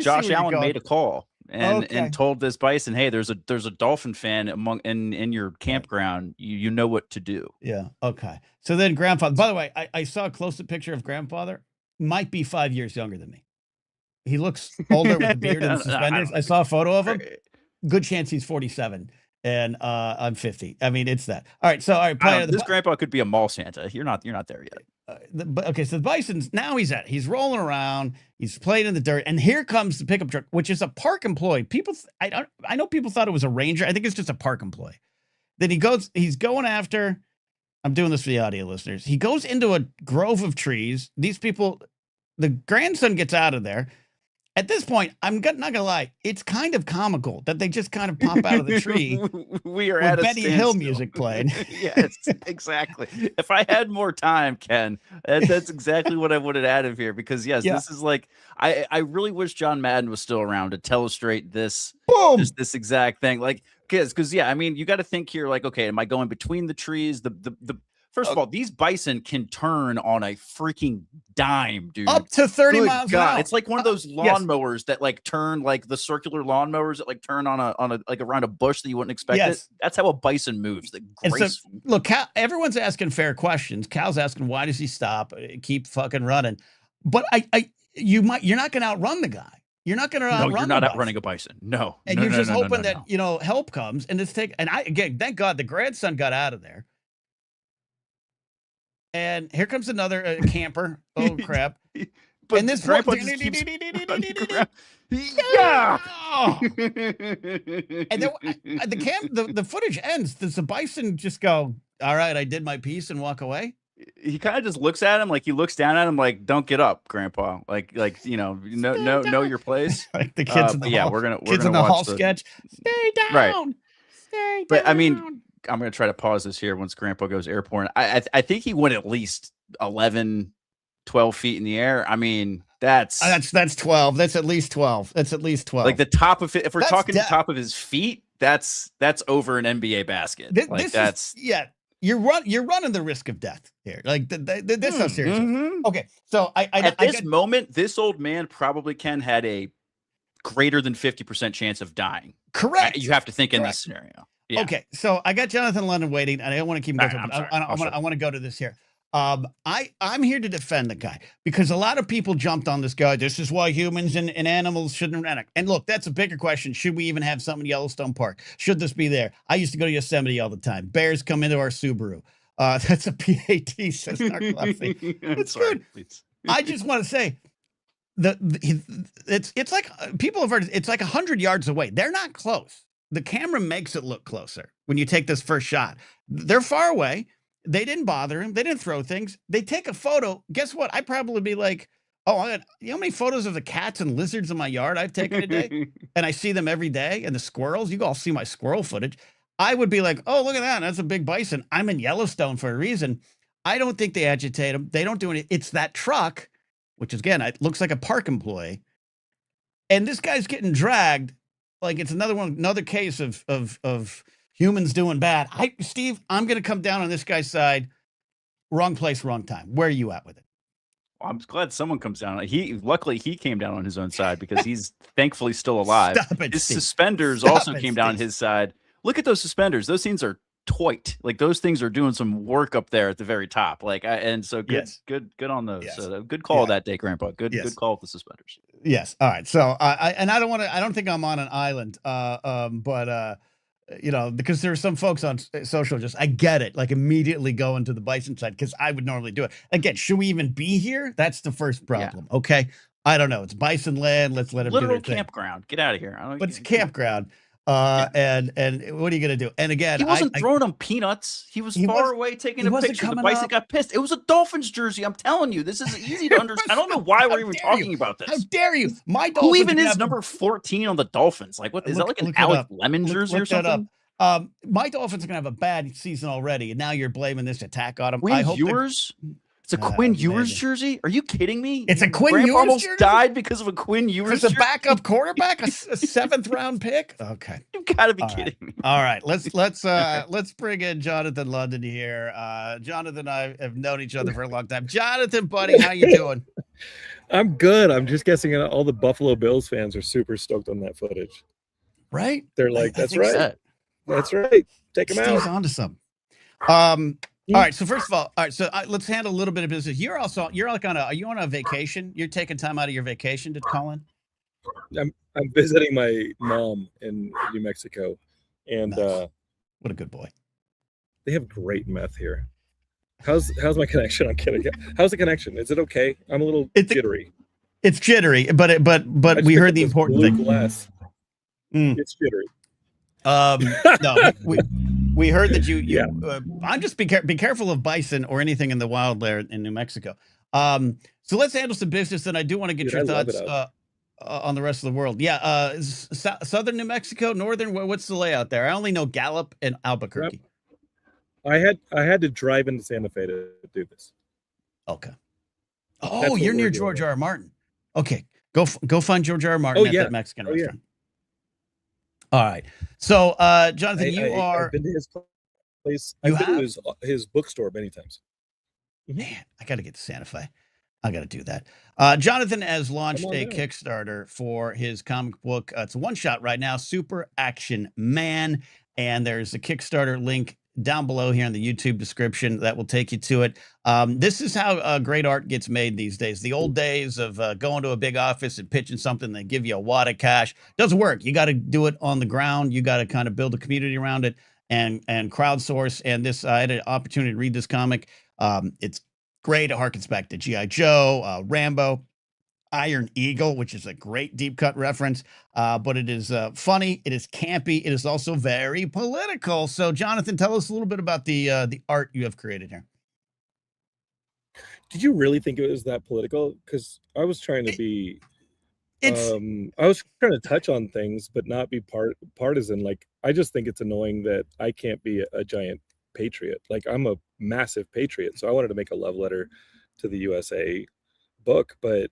[SPEAKER 2] Josh Allen made a call and told this bison, hey, there's a Dolphin fan in your campground. You know what to do.
[SPEAKER 1] Yeah. Okay. So then grandfather, by the way, I saw a close-up picture of grandfather, might be 5 years younger than me. He looks older with the beard and suspenders. I saw a photo of him. Good chance he's 47 and I'm 50. I mean, it's that. All right. So, all right.
[SPEAKER 2] This grandpa could be a mall Santa. You're not there yet.
[SPEAKER 1] Okay. So the bison's now he's rolling around. He's playing in the dirt. And here comes the pickup truck, which is a park employee. I know people thought it was a ranger. I think it's just a park employee. Then he's going after, I'm doing this for the audio listeners. He goes into a grove of trees. These people, the grandson gets out of there. At this point, I'm not going to lie. It's kind of comical that they just kind of pop out of the tree.
[SPEAKER 2] We are at
[SPEAKER 1] Benny Hill music playing.
[SPEAKER 2] Yes, exactly. If I had more time, Ken, that's exactly what I would have added here. Because yes, this is like, I really wish John Madden was still around to illustrate this, this exact thing. Like, because yeah, I mean, you got to think here. Like, okay, am I going between the trees? First of all, these bison can turn on a freaking dime, dude.
[SPEAKER 1] Up to 30 miles an hour.
[SPEAKER 2] It's like one of those lawnmowers that like turn, like the circular lawnmowers that like turn on a like around a bush that you wouldn't expect it. That's how a bison moves.
[SPEAKER 1] So, look, everyone's asking fair questions. Cal's asking, why does he stop? Keep fucking running. But you're not going to outrun the guy. You're not going to outrun.
[SPEAKER 2] No, you're not outrunning a bison. No.
[SPEAKER 1] And you're just hoping that, help comes and again, thank God the grandson got out of there. And here comes another camper. Oh crap!
[SPEAKER 2] But
[SPEAKER 1] and this
[SPEAKER 2] grandpa
[SPEAKER 1] just
[SPEAKER 2] keeps
[SPEAKER 1] yeah. And then the footage ends. Does the bison just go, all right, I did my piece and walk away?
[SPEAKER 2] He kind of just looks at him, like he looks down at him, like, don't get up, Grandpa. Like know your place.
[SPEAKER 1] Like the kids in the hall.
[SPEAKER 2] We're gonna
[SPEAKER 1] in the hall sketch. Stay down.
[SPEAKER 2] Right.
[SPEAKER 1] Stay down.
[SPEAKER 2] But I mean, I'm going to try to pause this here once Grandpa goes airborne. I think he went at least 11, 12 feet in the air. I mean, that's
[SPEAKER 1] 12. That's at least 12. That's at least 12.
[SPEAKER 2] Like the top of it. If we're
[SPEAKER 1] That's
[SPEAKER 2] talking the top of his feet, that's over an NBA basket.
[SPEAKER 1] You're running the risk of death here. Like this how serious. Okay, so
[SPEAKER 2] at this moment, this old man probably had a greater than 50% chance of dying.
[SPEAKER 1] Correct.
[SPEAKER 2] You have to think in this scenario. Yeah.
[SPEAKER 1] Okay, so I got Johnathan London waiting, and I don't want to keep him going. I want to go to this here. I'm here to defend the guy because a lot of people jumped on this guy. This is why humans and animals shouldn't rent. And look, that's a bigger question. Should we even have something in Yellowstone Park? Should this be there? I used to go to Yosemite all the time. Bears come into our Subaru. That's a PAT, says Narcolepsy. It's good. Please. I just want to say it's like people have heard it's like 100 yards away. They're not close. The camera makes it look closer when you take this first shot. They're far away. They didn't bother him. They didn't throw things. They take a photo. Guess what? I'd probably be like, oh, you know how many photos of the cats and lizards in my yard I've taken a day? And I see them every day. And the squirrels, you all see my squirrel footage. I would be like, oh, look at that. That's a big bison. I'm in Yellowstone for a reason. I don't think they agitate them. They don't do anything. It's that truck, which is, again, it looks like a park employee. And this guy's getting dragged. Like it's another case of humans doing bad. Steve, I'm going to come down on this guy's side. Wrong place, wrong time. Where are you at with it?
[SPEAKER 2] Well, I'm glad someone comes down. Luckily he came down on his own side because he's thankfully still alive. His suspenders also came down on his side. Look at those suspenders. Those things are toit. Like those things are doing some work up there at the very top. Like, and so good on those. Yes. Good call that day, Grandpa. Good call with the suspenders.
[SPEAKER 1] Yes. All right. So I don't think I'm on an island. But you know, because there are some folks on social I get it, like immediately go into the bison side because I would normally do it. Again, should we even be here? That's the first problem. Yeah. Okay. I don't know. It's bison land. Let's let them do their thing.
[SPEAKER 2] Campground. Get out of here.
[SPEAKER 1] But it's a campground. And what are you gonna do? And again,
[SPEAKER 2] he wasn't throwing them peanuts. He was far away taking a picture. The bison got pissed. It was a Dolphins jersey. I'm telling you, this is easy to understand. I don't know why we're even talking about this.
[SPEAKER 1] How dare you? My
[SPEAKER 2] Dolphins. Who even is number 14 on the Dolphins? Like, what is that? Like an Alex Lemon jersey or something?
[SPEAKER 1] My Dolphins are gonna have a bad season already, and now you're blaming this attack on them.
[SPEAKER 2] I hope yours. It's a Quinn Ewers jersey. Are you kidding me?
[SPEAKER 1] It's a Quinn Ewers
[SPEAKER 2] almost jersey? Died because of a Quinn Ewers.
[SPEAKER 1] It's a backup quarterback, a 7th round pick. Okay,
[SPEAKER 2] you gotta be kidding me.
[SPEAKER 1] All right, let's bring in Johnathan London here. Johnathan and I have known each other for a long time. Johnathan, buddy, how you doing?
[SPEAKER 3] I'm good. I'm just guessing all the Buffalo Bills fans are super stoked on that footage.
[SPEAKER 1] Right?
[SPEAKER 3] They're like, that's right. So. That's right. Take him out.
[SPEAKER 1] He's onto something. All right. So first of all, So let's handle a little bit of business. You're like are you on a vacation? You're taking time out of your vacation to call in?
[SPEAKER 3] I'm visiting my mom in New Mexico, and
[SPEAKER 1] nice. What a good boy.
[SPEAKER 3] They have great meth here. How's my connection? I'm kidding. How's the connection? Is it okay? I'm a little jittery.
[SPEAKER 1] It's jittery, but we heard the important thing.
[SPEAKER 3] Glass. It's jittery.
[SPEAKER 1] No, we heard that you I'm just be careful of bison or anything in the wild there in New Mexico. So let's handle some business, and I do want to get your thoughts on the rest of the world. Yeah, southern New Mexico, northern. What's the layout there? I only know Gallup and Albuquerque.
[SPEAKER 3] Yep. I had to drive into Santa Fe to do this.
[SPEAKER 1] Okay. Oh, you're near George R. R. Martin. Okay, go find George R. R. Martin at that Mexican restaurant. All right. So, Johnathan, I've
[SPEAKER 3] been to his place. I've been to his bookstore many times.
[SPEAKER 1] Man, I got to get to Santa Fe. I got to do that. Johnathan has launched a Kickstarter for his comic book. It's a one-shot right now, Super Action Man. And there's a Kickstarter link down below here in the YouTube description that will take you to it. This is how great art gets made these days. The old days of going to a big office and pitching something, they give you a wad of cash. Doesn't work. You got to do it on the ground. You got to kind of build a community around it and crowdsource. And I had an opportunity to read this comic. It's great. It harkens back to G.I. Joe, Rambo, Iron Eagle, which is a great deep cut reference, but it is funny. It is campy. It is also very political. So, Johnathan, tell us a little bit about the art you have created here.
[SPEAKER 3] Did you really think it was that political? Because I was trying to be, I was trying to touch on things, but not be partisan. Like, I just think it's annoying that I can't be a giant patriot. Like, I'm a massive patriot, so I wanted to make a love letter to the USA book, but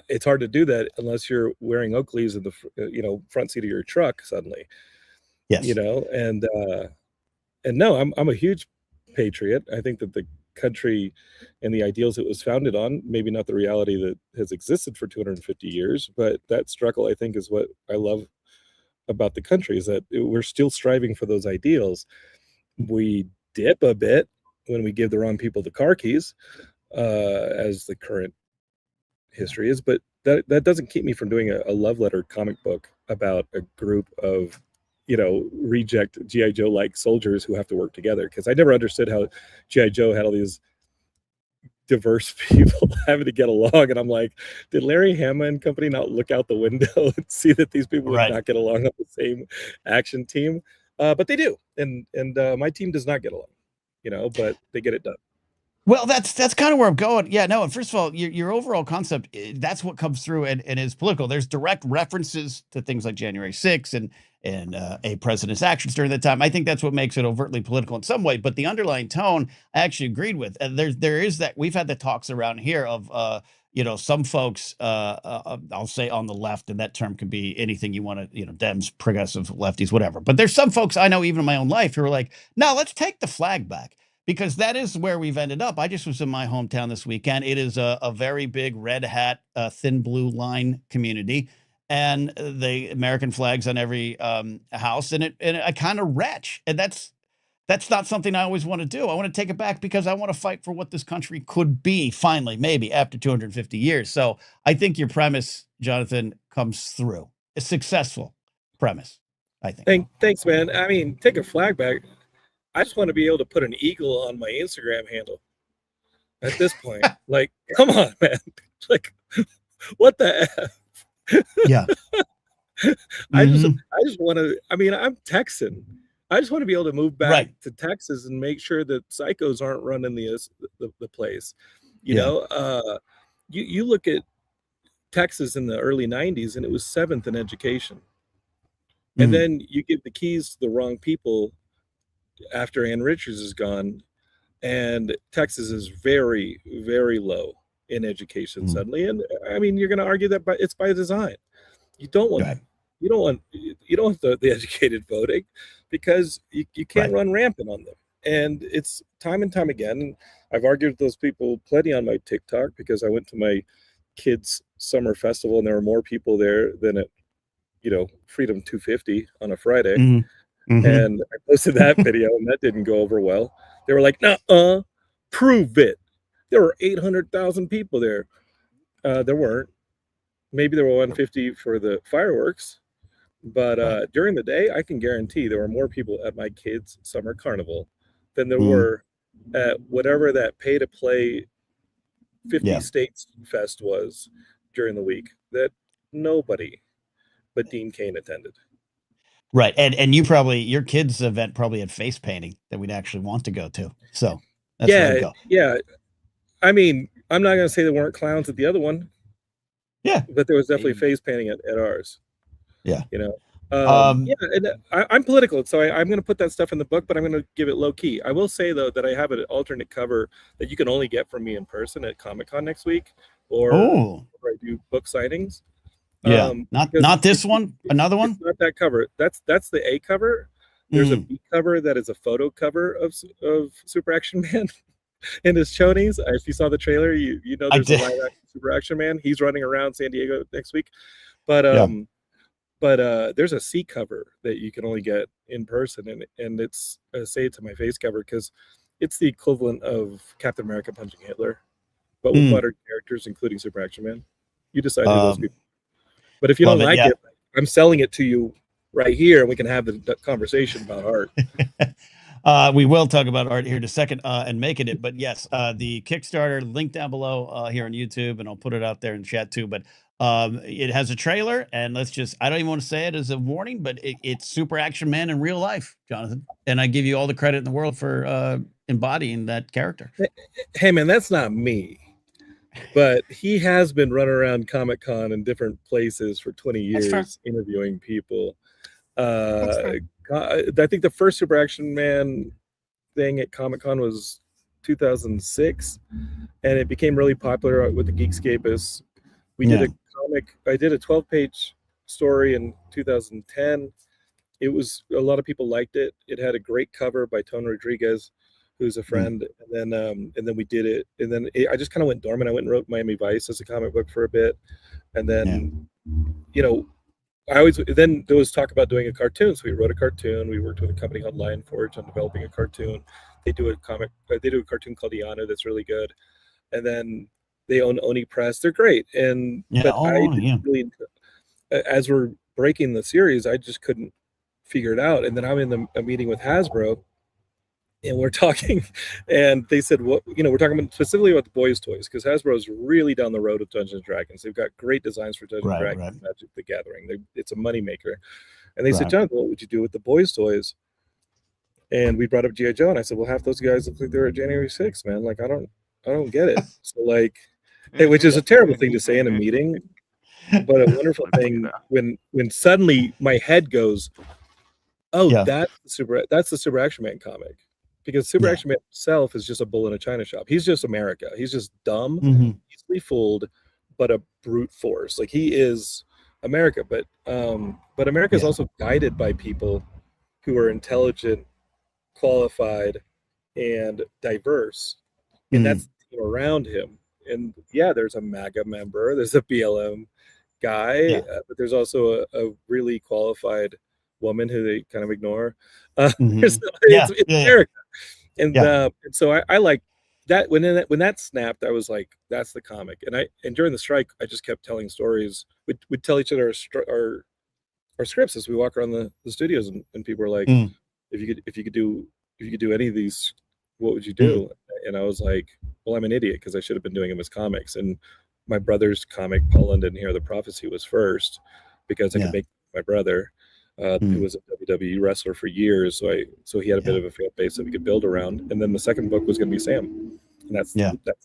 [SPEAKER 3] it's hard to do that unless you're wearing Oakleys in the front seat of your truck suddenly.
[SPEAKER 1] Yes.
[SPEAKER 3] And no, I'm a huge patriot. I think that the country and the ideals it was founded on, maybe not the reality that has existed for 250 years, but that struggle, I think, is what I love about the country, is that we're still striving for those ideals. We dip a bit when we give the wrong people the car keys, as the current history is, but that doesn't keep me from doing a love letter comic book about a group of reject G.I. Joe like soldiers who have to work together, because I never understood how G.I. Joe had all these diverse people having to get along, and I'm like, did Larry Hama and company not look out the window and see that these people would not get along on the same action team? But they do, and my team does not get along, but they get it done.
[SPEAKER 1] Well, that's kind of where I'm going. Yeah, no. And first of all, your overall concept, that's what comes through and is political. There's direct references to things like January 6th and a president's actions during that time. I think that's what makes it overtly political in some way. But the underlying tone, I actually agreed with. There is that. We've had the talks around here of some folks, I'll say on the left, and that term can be anything you want to, Dems, progressive, lefties, whatever. But there's some folks I know even in my own life who are like, no, let's take the flag back. Because that is where we've ended up. I just was in my hometown this weekend. It is a very big red hat, thin blue line community, and the American flags on every house. And I kind of retch, and that's not something I always want to do. I want to take it back because I want to fight for what this country could be. Finally, maybe after 250 years. So I think your premise, Johnathan, comes through. A successful premise, I think.
[SPEAKER 3] Thanks, man. I mean, take a flag back. I just want to be able to put an eagle on my Instagram handle at this point. Like, come on, man. Like, what the F?
[SPEAKER 1] Yeah.
[SPEAKER 3] I just want to, I'm Texan. I just want to be able to move back to Texas and make sure that psychos aren't running the place. You look at Texas in the early 90s and it was 7th in education. And then you give the keys to the wrong people after Ann Richards is gone, and Texas is very, very low in education suddenly. And I mean, you're going to argue that it's by design. You don't want the educated voting, because you can't run rampant on them. And it's time and time again. I've argued with those people plenty on my TikTok, because I went to my kids' summer festival and there were more people there than at Freedom 250 on a Friday. And I posted that video and that didn't go over well. They were like, "Nuh-uh, prove it." There were 800,000 people there. There weren't. Maybe there were 150 for the fireworks, but during the day, I can guarantee there were more people at my kids' summer carnival than there were at whatever that pay-to-play 50 states fest was during the week, that nobody but Dean Cain attended.
[SPEAKER 1] Right. And your kids' event probably had face painting that we'd actually want to go to. So that's where I'd go.
[SPEAKER 3] Yeah. I mean, I'm not going to say there weren't clowns at the other one.
[SPEAKER 1] Yeah.
[SPEAKER 3] But there was definitely face painting at ours.
[SPEAKER 1] Yeah.
[SPEAKER 3] And I'm political, so I'm going to put that stuff in the book, but I'm going to give it low key. I will say, though, that I have an alternate cover that you can only get from me in person at Comic-Con next week, or I do book signings.
[SPEAKER 1] Yeah, not this one. Another one.
[SPEAKER 3] It's not that cover. That's the A cover. There's a B cover that is a photo cover of Super Action Man and his chonies. If you saw the trailer, you know there's a live action Super Action Man. He's running around San Diego next week. But there's a C cover that you can only get in person, and it's say it to my face cover, because it's the equivalent of Captain America punching Hitler, but with modern characters, including Super Action Man. You decide who those people. But if you don't like it, I'm selling it to you right here, and we can have the conversation about art.
[SPEAKER 1] We will talk about art here in a second and making it. But yes, the Kickstarter link down below here on YouTube, and I'll put it out there in chat too. But it has a trailer, and I don't even want to say it as a warning, but it's Super Action Man in real life, Johnathan. And I give you all the credit in the world for embodying that character.
[SPEAKER 3] Hey, man, that's not me. But he has been running around Comic-Con in different places for 20 years interviewing people. I think the first Super Action Man thing at Comic-Con was 2006, and it became really popular with the Geekscapists. We did a comic. I did a 12-page story in 2010. It was, a lot of people liked it. It had a great cover by Tone Rodriguez, who's a friend. And then we did it. And then I just kind of went dormant. I went and wrote Miami Vice as a comic book for a bit. And then, you know, then there was talk about doing a cartoon. So we wrote a cartoon. We worked with a company called Lion Forge on developing a cartoon. They do a cartoon called Iana that's really good. And then they own Oni Press. They're great. And really, as we're breaking the series, I just couldn't figure it out. And then I'm in a meeting with Hasbro, and we're talking, and they said, "What, you know, we're talking specifically about the boys' toys, because Hasbro's really down the road with Dungeons and Dragons. They've got great designs for Dungeons and Dragons, Magic the Gathering. It's a moneymaker." And they said, "Johnathan, what would you do with the boys' toys?" And we brought up G.I. Joe, and I said, "Well, half those guys look like they're at January 6th, man. Like, I don't get it." So like, which is a terrible thing to say in a meeting, but a wonderful thing when suddenly my head goes, "Oh, that's the Super Action Man comic," because Super Action Man himself is just a bull in a china shop. He's just America. He's just dumb, easily fooled, but a brute force. Like, he is America, but America is also guided by people who are intelligent, qualified, and diverse, and that's the team around him. And there's a MAGA member, there's a BLM guy, but there's also a really qualified woman who they kind of ignore. It's America, and so I like that. When that snapped, I was like, that's the comic. And during the strike, I just kept telling stories. We'd tell each other our scripts as we walk around the studios, and people were like, if you could do any of these, what would you do? And I was like, well, I'm an idiot, because I should have been doing them as comics. And my brother's comic, Paul London Here, The Prophecy, was first, because I could make my brother, who was a WWE wrestler for years, so he had a bit of a fan base that we could build around. And then the second book was going to be Sam, and that's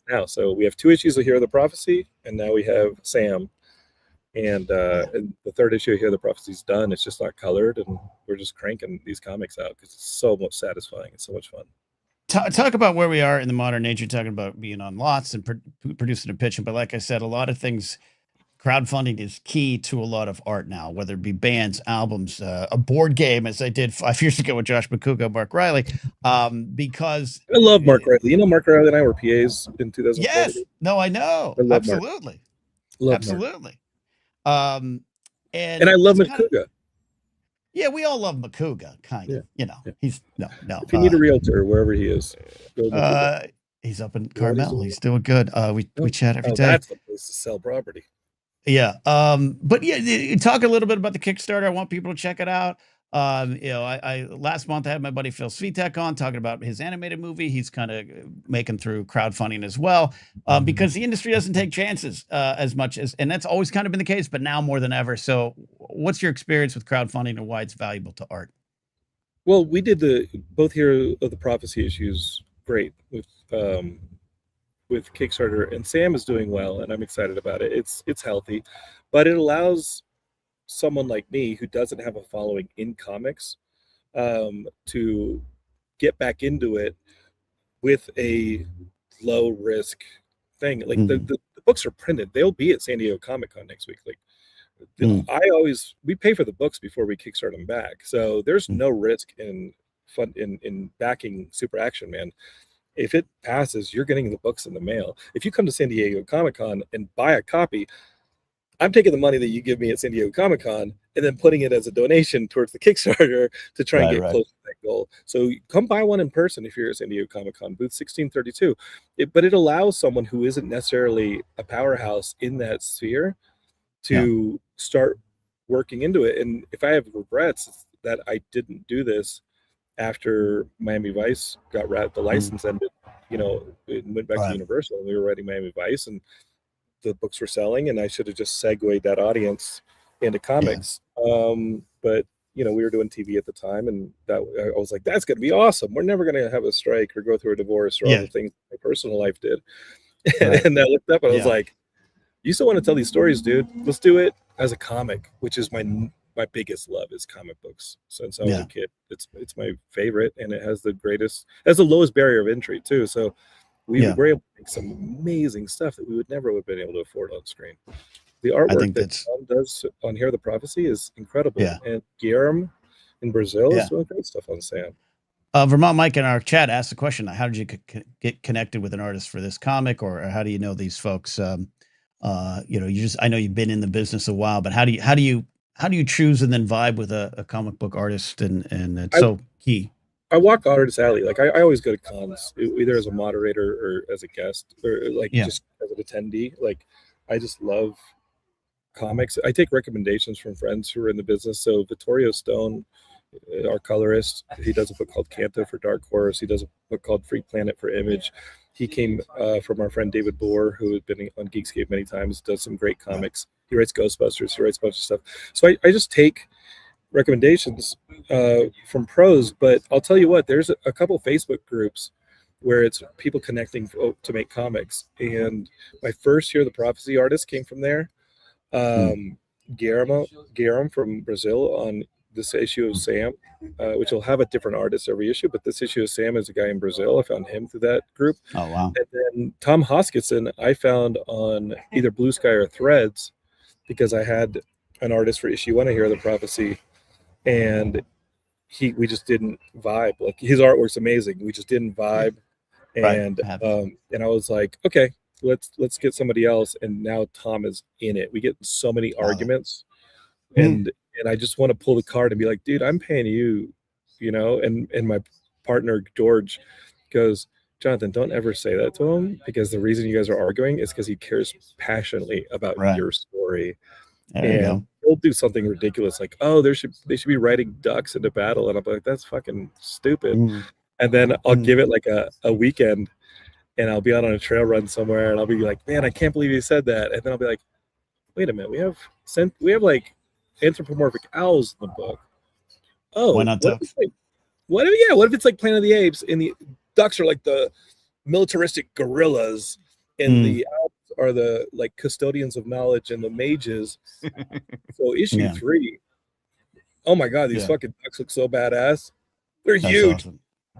[SPEAKER 3] now. So we have 2 issues of Here, The Prophecy, and now we have Sam. And the third issue of Here, The Prophecy's done. It's just not colored, and we're just cranking these comics out because it's so much satisfying. It's so much fun.
[SPEAKER 1] Talk about where we are in the modern age. You're talking about being on lots and producing and pitching, but like I said, a lot of things, crowdfunding is key to a lot of art now, whether it be bands, albums, a board game, as I did 5 years ago with Josh McCouga, Mark Riley, because
[SPEAKER 3] I love Mark Riley. You know, Mark Riley and I were PAs in 2004.
[SPEAKER 1] Yes, no, I know, absolutely, absolutely. And
[SPEAKER 3] I love McCouga.
[SPEAKER 1] Yeah, we all love McCouga, kind of. You know, he's no.
[SPEAKER 3] If you need a realtor, wherever he is,
[SPEAKER 1] he's up in Carmel. He's doing good. We chat every day.
[SPEAKER 3] That's the place to sell property.
[SPEAKER 1] Yeah. But talk a little bit about the Kickstarter. I want people to check it out. You know, I last month I had my buddy Phil Svitek on talking about his animated movie. He's kind of making through crowdfunding as well, because the industry doesn't take chances as much as, and that's always kind of been the case, but now more than ever. So what's your experience with crowdfunding and why it's valuable to art?
[SPEAKER 3] Well, we did both Hero of the Prophecy issues great with Kickstarter, and Sam is doing well, and I'm excited about it. It's healthy, but it allows someone like me who doesn't have a following in comics to get back into it with a low risk thing. Like the books are printed, they'll be at San Diego Comic-Con next week. Like we pay for the books before we kickstart them back, so there's no risk in backing Super Action Man. If it passes, you're getting the books in the mail. If you come to San Diego Comic-Con and buy a copy, I'm taking the money that you give me at San Diego Comic-Con and then putting it as a donation towards the Kickstarter to try and get close to that goal. So come buy one in person if you're at San Diego Comic-Con, booth 1632. But it allows someone who isn't necessarily a powerhouse in that sphere to start working into it. And if I have regrets, it's that I didn't do this after Miami Vice got the license ended, you know, it went back to Universal, and we were writing Miami Vice, and the books were selling, and I should have just segued that audience into comics. But you know, we were doing TV at the time, and that I was like, that's going to be awesome. We're never going to have a strike or go through a divorce or all the things my personal life did. And I looked up and I was like, you still want to tell these stories, dude? Let's do it as a comic, which is my my biggest love is comic books since I was a kid. It's my favorite, and it has the lowest barrier of entry too. So we were able to make some amazing stuff that we would never have been able to afford on screen. The artwork that Tom does on Hear the Prophecy is incredible. And Guillermo in Brazil is doing great stuff on Sam.
[SPEAKER 1] Vermont Mike in our chat asked the question: how did you get connected with an artist for this comic, or how do you know these folks? I know you've been in the business a while, but how do you choose and then vibe with a comic book artist, and it's so key.
[SPEAKER 3] I walk Artist Alley. Like I always go to cons, either as a moderator or as a guest, or just as an attendee. Like I just love comics. I take recommendations from friends who are in the business. So Vittorio Stone, our colorist, he does a book called Canto for Dark Horse. He does a book called Freak Planet for Image. He came from our friend David Bohr, who had been on Geekscape many times, does some great comics. He writes Ghostbusters. He writes a bunch of stuff. So I just take recommendations from pros, but I'll tell you what, there's a couple Facebook groups where it's people connecting to make comics. And my first Hear the Prophecy artist came from there. Guillermo from Brazil on this issue of Sam, which will have a different artist every issue, but this issue of Sam is a guy in Brazil. I found him through that group.
[SPEAKER 1] Oh, wow.
[SPEAKER 3] And then Tom Hoskinson I found on either Blue Sky or Threads, because I had an artist for issue 1 of Hear the Prophecy, and we just didn't vibe. Like his artwork's amazing, we just didn't vibe. And and I was like, okay, let's get somebody else. And now Tom is in it. We get so many arguments, and I just want to pull the card and be like, dude, I'm paying you, and my partner George goes, Johnathan, don't ever say that to him, because the reason you guys are arguing is because he cares passionately about your story. And he'll do something ridiculous like, oh, they should be riding ducks into battle, and I'm like, that's fucking stupid. And then I'll give it like a weekend, and I'll be out on a trail run somewhere, and I'll be like, man, I can't believe you said that. And then I'll be like, wait a minute, we have like anthropomorphic owls in the book. Oh,
[SPEAKER 1] why not ducks?
[SPEAKER 3] What if it's like Planet of the Apes, and the ducks are like the militaristic gorillas, and the owls are the like custodians of knowledge and the mages. So issue 3, oh my god, these fucking ducks look so badass. That's huge. Awesome.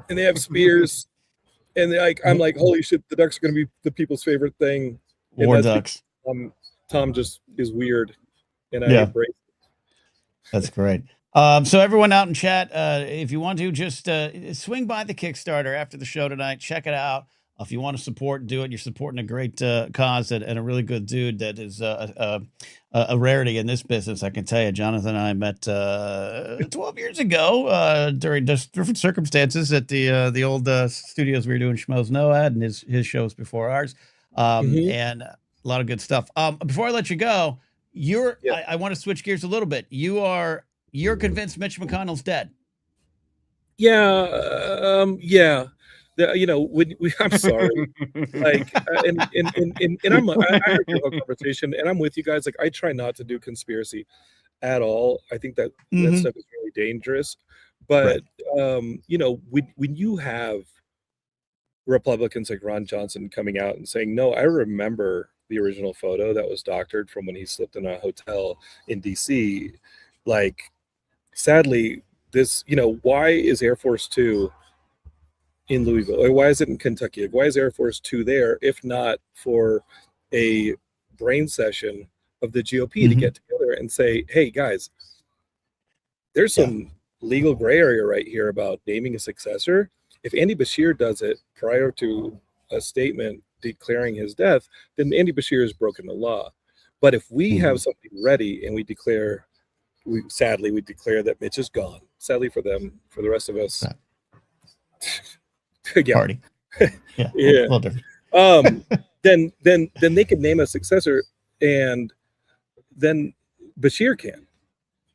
[SPEAKER 3] And they have spears, and I'm like, holy shit, the ducks are gonna be the people's favorite thing. And
[SPEAKER 1] War ducks.
[SPEAKER 3] Tom just is weird, and I embrace it.
[SPEAKER 1] That's great. So everyone out in chat, if you want to, just swing by the Kickstarter after the show tonight. Check it out. If you want to support, do it. You're supporting a great cause and a really good dude that is a rarity in this business. I can tell you, Johnathan and I met 12 years ago during just different circumstances at the old studios we were doing Schmoes Noad and his shows before ours, and a lot of good stuff. Before I let you go, I want to switch gears a little bit. You're convinced Mitch McConnell's dead. I'm sorry. Like, and I heard your whole conversation, and I'm with you guys. Like, I try not to do conspiracy at all. I think that stuff is really dangerous. But when you have Republicans like Ron Johnson coming out and saying, "No, I remember the original photo that was doctored from when he slept in a hotel in DC," like, sadly, this, why is Air Force 2 in Louisville? Or why is it in Kentucky? Why is Air Force 2 there, if not for a brain session of the GOP to get together and say, hey, guys, there's some legal gray area right here about naming a successor. If Andy Bashir does it prior to a statement declaring his death, then Andy Bashir has broken the law. But if we have something ready and we declare that Mitch is gone, sadly for them, for the rest of us, party.
[SPEAKER 3] Then they could name a successor, and then Bashir can.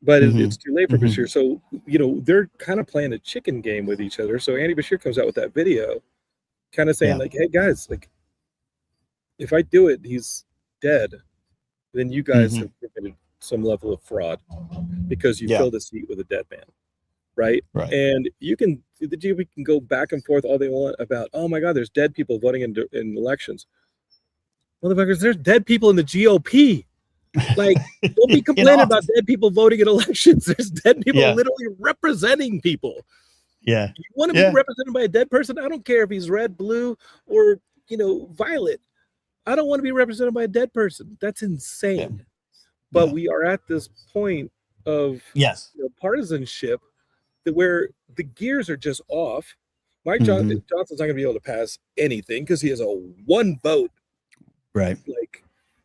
[SPEAKER 3] But it's too late for Bashir. So, they're kind of playing a chicken game with each other. So Andy Bashir comes out with that video kind of saying like, hey guys, like, if I do it, he's dead, then you guys have committed some level of fraud because you filled a seat with a dead man. Right. And the GOP can go back and forth all they want about, oh my God, there's dead people voting in elections. Motherfuckers, there's dead people in the GOP. Like, don't be complaining about dead people voting in elections. There's dead people literally representing people.
[SPEAKER 1] Yeah.
[SPEAKER 3] You want to be represented by a dead person? I don't care if he's red, blue, or violet. I don't want to be represented by a dead person. That's insane. Yeah. But we are at this point of partisanship where the gears are just off. Mike Johnson's not going to be able to pass anything because he has a one vote,
[SPEAKER 1] right?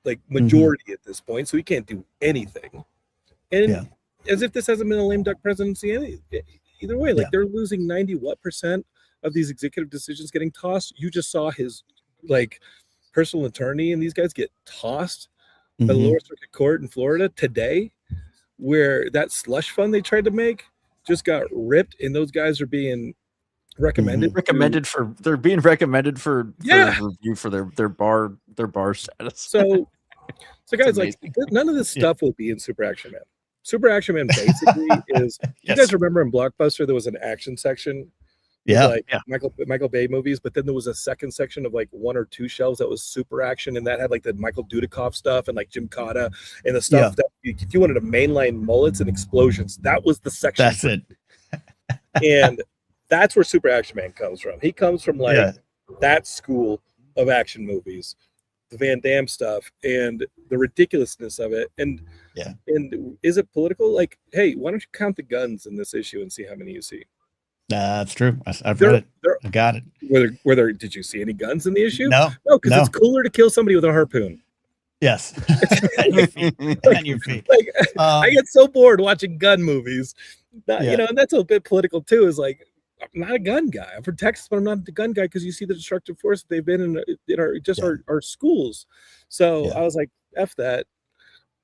[SPEAKER 3] Like majority at this point, so he can't do anything. And as if this hasn't been a lame duck presidency either way, like they're losing 90% of these executive decisions getting tossed. You just saw his personal attorney and these guys get tossed by the lower circuit court in Florida today, where that slush fund they tried to make just got ripped, and those guys are being recommended
[SPEAKER 2] they're being recommended for review for their bar status.
[SPEAKER 3] So guys, none of this stuff will be in Super Action Man. Super Action Man basically is you guys remember in Blockbuster there was an action section, Michael Bay movies, but then there was a second section of one or two shelves that was Super Action, and that had the Michael Dudikoff stuff and Jim Cotta and the stuff that if you wanted to mainline mullets and explosions, that was the section.
[SPEAKER 1] That's it.
[SPEAKER 3] And that's where Super Action Man comes from. He comes from that school of action movies, the Van Damme stuff, and the ridiculousness of it. And is it political? Hey, why don't you count the guns in this issue and see how many you see?
[SPEAKER 1] That's true. I've read it. I got it.
[SPEAKER 3] Whether did you see any guns in the issue?
[SPEAKER 1] No,
[SPEAKER 3] because it's cooler to kill somebody with a harpoon.
[SPEAKER 1] Yes. On your feet.
[SPEAKER 3] I get so bored watching gun movies. And that's a bit political too. Is I'm not a gun guy. I'm from Texas, but I'm not the gun guy because you see the destructive force that they've been in our schools. So I was like, F that.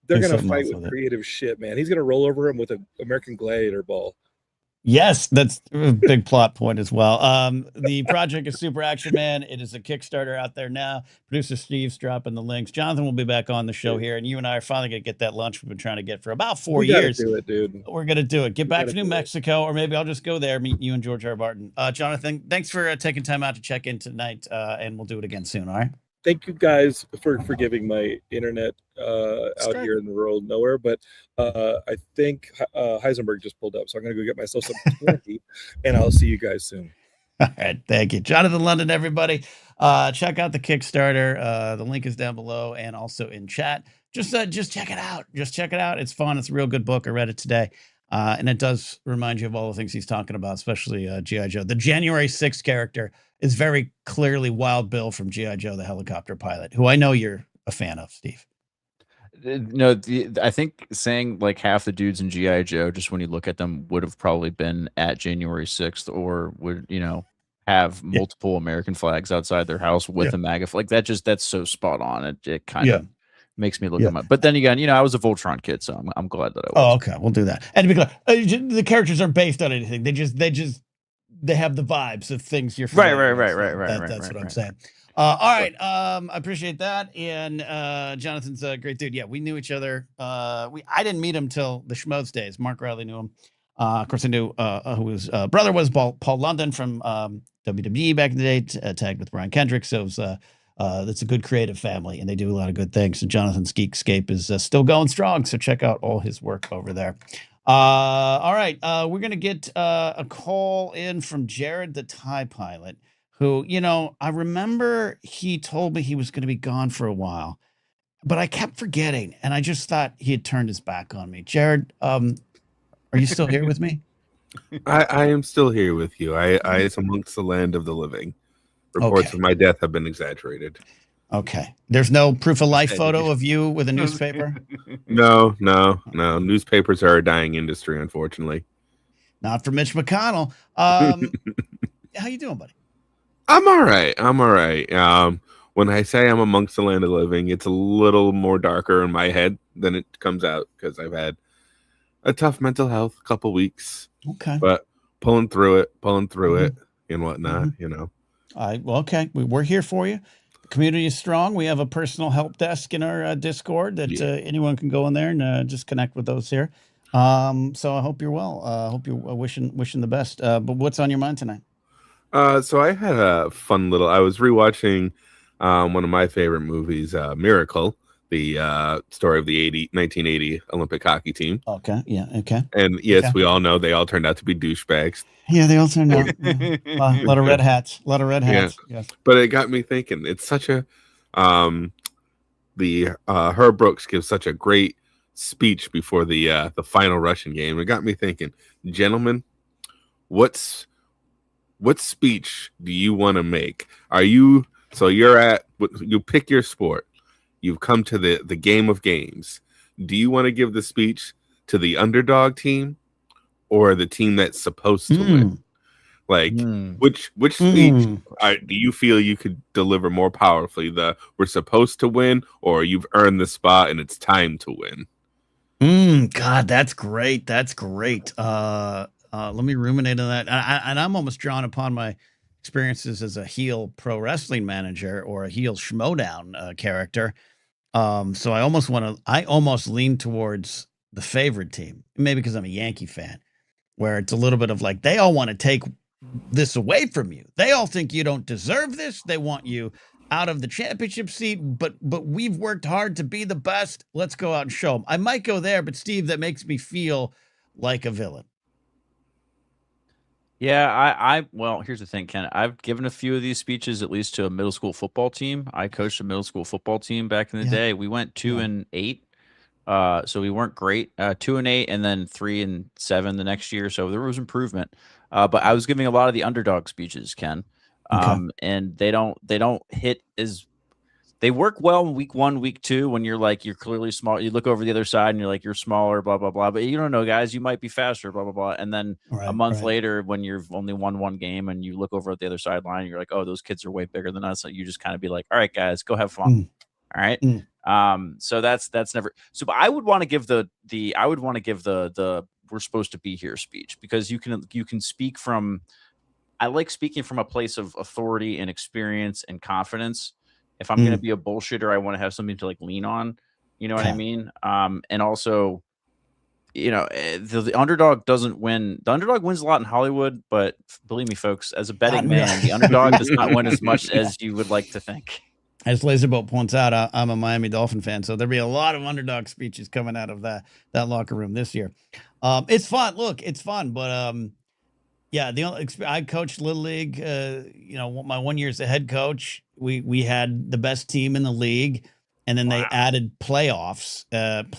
[SPEAKER 3] They're going to fight with creative shit, man. He's going to roll over him with an American Gladiator ball.
[SPEAKER 1] Yes, that's a big plot point as well. The project is Super Action Man. It is a Kickstarter out there now. Producer Steve's dropping the links. Johnathan will be back on the show here, and you and I are finally going to get that lunch we've been trying to get for about 4 years.
[SPEAKER 3] Do it, dude.
[SPEAKER 1] We're going to do it. Get back to New Mexico, or maybe I'll just go there, meet you and George R. Martin. Johnathan, thanks for taking time out to check in tonight, and we'll do it again soon, all right?
[SPEAKER 3] Thank you guys for forgiving my internet out here in the rural nowhere, but I think Heisenberg just pulled up, so I'm going to go get myself some candy, and I'll see you guys soon.
[SPEAKER 1] All right, thank you. Johnathan London, everybody. Check out the Kickstarter. The link is down below and also in chat. Just check it out. Just check it out. It's fun. It's a real good book. I read it today. And it does remind you of all the things he's talking about, especially G.I. Joe. The January 6th character is very clearly Wild Bill from G.I. Joe, the helicopter pilot, who I know you're a fan of, Steve.
[SPEAKER 2] No, I think saying half the dudes in G.I. Joe, just when you look at them, would have probably been at January 6th or would, have multiple American flags outside their house with a MAGA flag. That's so spot on. It kind of makes me look at my, but then again, I was a Voltron kid, so I'm glad that I was.
[SPEAKER 1] Oh, okay. We'll do that. And to be clear, the characters aren't based on anything. They have the vibes of things you're familiar with. That's what I'm saying. All right. I appreciate that. And Jonathan's a great dude. Yeah, we knew each other. I didn't meet him till the Schmoes days. Mark Riley knew him. Of course, I knew who his brother was, Paul London from WWE back in the day, tagged with Brian Kendrick. So it was, that's a good creative family, and they do a lot of good things. And Jonathan's Geekscape is still going strong. So check out all his work over there. All right. We're going to get a call in from Jared, the TIE pilot, who, I remember he told me he was going to be gone for a while, but I kept forgetting. And I just thought he had turned his back on me. Jared, are you still here with me?
[SPEAKER 4] I am still here with you. I is amongst the land of the living. Reports of my death have been exaggerated.
[SPEAKER 1] Okay. There's no proof of life photo of you with a newspaper?
[SPEAKER 4] No. Newspapers are a dying industry, unfortunately.
[SPEAKER 1] Not for Mitch McConnell. How you doing, buddy?
[SPEAKER 4] I'm all right. When I say I'm amongst the land of the living, it's a little more darker in my head than it comes out because I've had a tough mental health couple weeks.
[SPEAKER 1] Okay.
[SPEAKER 4] But pulling through it and whatnot,
[SPEAKER 1] Well, okay. We're here for you. The community is strong. We have a personal help desk in our Discord that anyone can go in there and just connect with those here. So I hope you're well. I hope you're wishing the best. But what's on your mind tonight?
[SPEAKER 4] So I had a fun I was rewatching one of my favorite movies, Miracle, the story of the 1980 Olympic hockey team.
[SPEAKER 1] Okay. Yeah. Okay.
[SPEAKER 4] And yes,
[SPEAKER 1] Okay.
[SPEAKER 4] we all know they all turned out to be douchebags.
[SPEAKER 1] Yeah, they all turned out. A lot of red hats. A lot of red hats.
[SPEAKER 4] Yeah.
[SPEAKER 1] Yes.
[SPEAKER 4] But it got me thinking. It's such a Herb Brooks gives such a great speech before the final Russian game. It got me thinking, gentlemen, what speech do you want to make? You pick your sport. You've come to the game of games. Do you want to give the speech to the underdog team or the team that's supposed to win? Like, which speech do you feel you could deliver more powerfully? We're supposed to win, or you've earned the spot and it's time to win?
[SPEAKER 1] God, that's great. That's great. Let me ruminate on that. And I'm almost drawn upon my experiences as a heel pro wrestling manager or a heel schmodown character. So I almost lean towards the favorite team, maybe because I'm a Yankee fan, where it's a little bit of like, they all want to take this away from you. They all think you don't deserve this. They want you out of the championship seat, but we've worked hard to be the best. Let's go out and show them. I might go there, but Steve, that makes me feel like a villain.
[SPEAKER 2] Yeah, well, here's the thing, Ken. I've given a few of these speeches at least to a middle school football team. I coached a middle school football team back in the day. We went 2-8. So we weren't great. 2-8 and then 3-7 the next year. So there was improvement. But I was giving a lot of the underdog speeches, Ken. And they don't hit as they work well in week 1, week 2 when you're clearly small. You look over the other side and you're like, you're smaller, blah, blah, blah. But you don't know, guys, you might be faster, blah, blah, blah. And then a month later, when you've only won one game and you look over at the other sideline, you're like, oh, those kids are way bigger than us. So you just kind of be like, all right, guys, go have fun. All right. So that's never. So but I would want to give the we're supposed to be here speech, because you can speak from. I like speaking from a place of authority and experience and confidence. If I'm going to be a bullshitter, I want to have something to lean on. You know what I mean? And also, the underdog doesn't win. The underdog wins a lot in Hollywood, but believe me, folks, as a betting man, the underdog does not win as much as you would like to think.
[SPEAKER 1] As Laserboat points out, I'm a Miami Dolphin fan, so there'll be a lot of underdog speeches coming out of that locker room this year. It's fun. Look, it's fun, but yeah, I coached Little League. My 1 year as a head coach, we had the best team in the league, and then they added playoffs. They added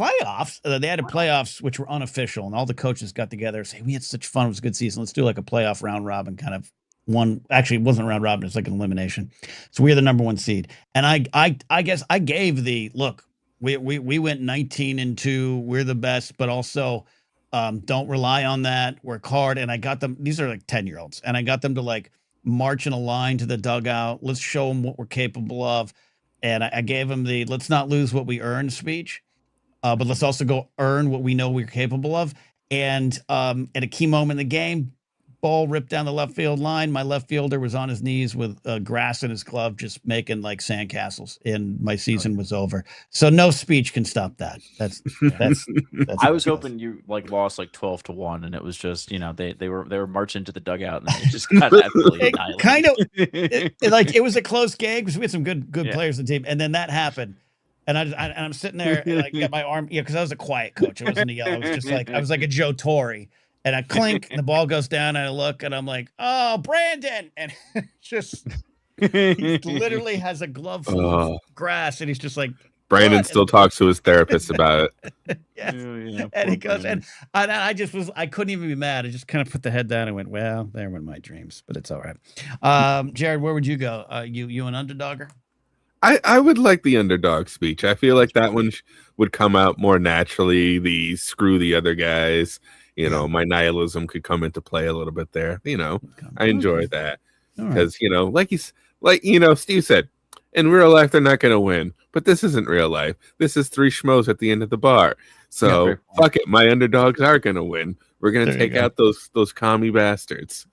[SPEAKER 1] playoffs, which were unofficial, and all the coaches got together and say, we had such fun. It was a good season. Let's do like a playoff round robin kind of one. Actually, it wasn't a round robin. It's like an elimination. So we are the number 1 seed. And I guess I gave the look. We went 19-2. We're the best, but also don't rely on that. Work hard. And I got them. These are like 10-year-olds, and I got them to march in a line to the dugout. Let's show them what we're capable of. And I gave them the let's not lose what we earn speech, but let's also go earn what we know we're capable of. And at a key moment in the game, ball ripped down the left field line. My left fielder was on his knees with grass in his glove, just making sandcastles, and my season was over. So no speech can stop that. That's
[SPEAKER 2] I was hoping you lost 12-1, and it was just they were marching to the dugout and they just got absolutely annihilated.
[SPEAKER 1] Kind of it was a close game because we had some good players in the team, and then that happened. And I'm sitting there and got my arm, because I was a quiet coach. I wasn't a yell. I was just I was like a Joe Torre. And I clink, and the ball goes down, and I look, and I'm like, oh, Brandon. And just, he literally has a glove full of grass, and he's just like,
[SPEAKER 4] Brandon
[SPEAKER 1] what?
[SPEAKER 4] Still talks to his therapist about it.
[SPEAKER 1] Yes. And he goes, and I couldn't even be mad. I just kind of put the head down and went, well, there went my dreams, but it's all right. Jared, where would you go? You an underdogger?
[SPEAKER 4] I would like the underdog speech. I feel like that one would come out more naturally. The screw the other guys. My nihilism could come into play a little bit there. I enjoy that because, Steve said, in real life, they're not going to win, but this isn't real life. This is 3 schmoes at the end of the bar. So fuck it. My underdogs are going to win. We're going to take out those commie bastards.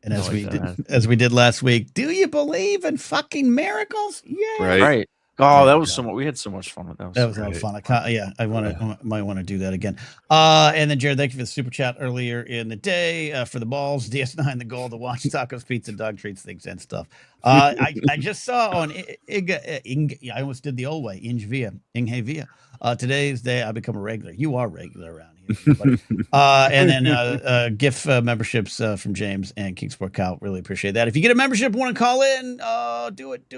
[SPEAKER 1] And as we did last week, do you believe in fucking miracles? Yeah.
[SPEAKER 4] Right.
[SPEAKER 2] Oh,
[SPEAKER 1] There
[SPEAKER 2] that
[SPEAKER 1] you
[SPEAKER 2] was
[SPEAKER 1] go.
[SPEAKER 2] so much. We had so much fun with that.
[SPEAKER 1] That was a lot of fun. I might want to do that again. And then Jared, thank you for the super chat earlier in the day for the balls, DS9, the goal, the watch, tacos, pizza, dog treats, things and stuff. I just saw on I almost did the old way, Inge Via. Today's day I become a regular. You are regular around here, buddy. And then GIF memberships from James and Kingsport Cal. Really appreciate that. If you get a membership, want to call in, do it.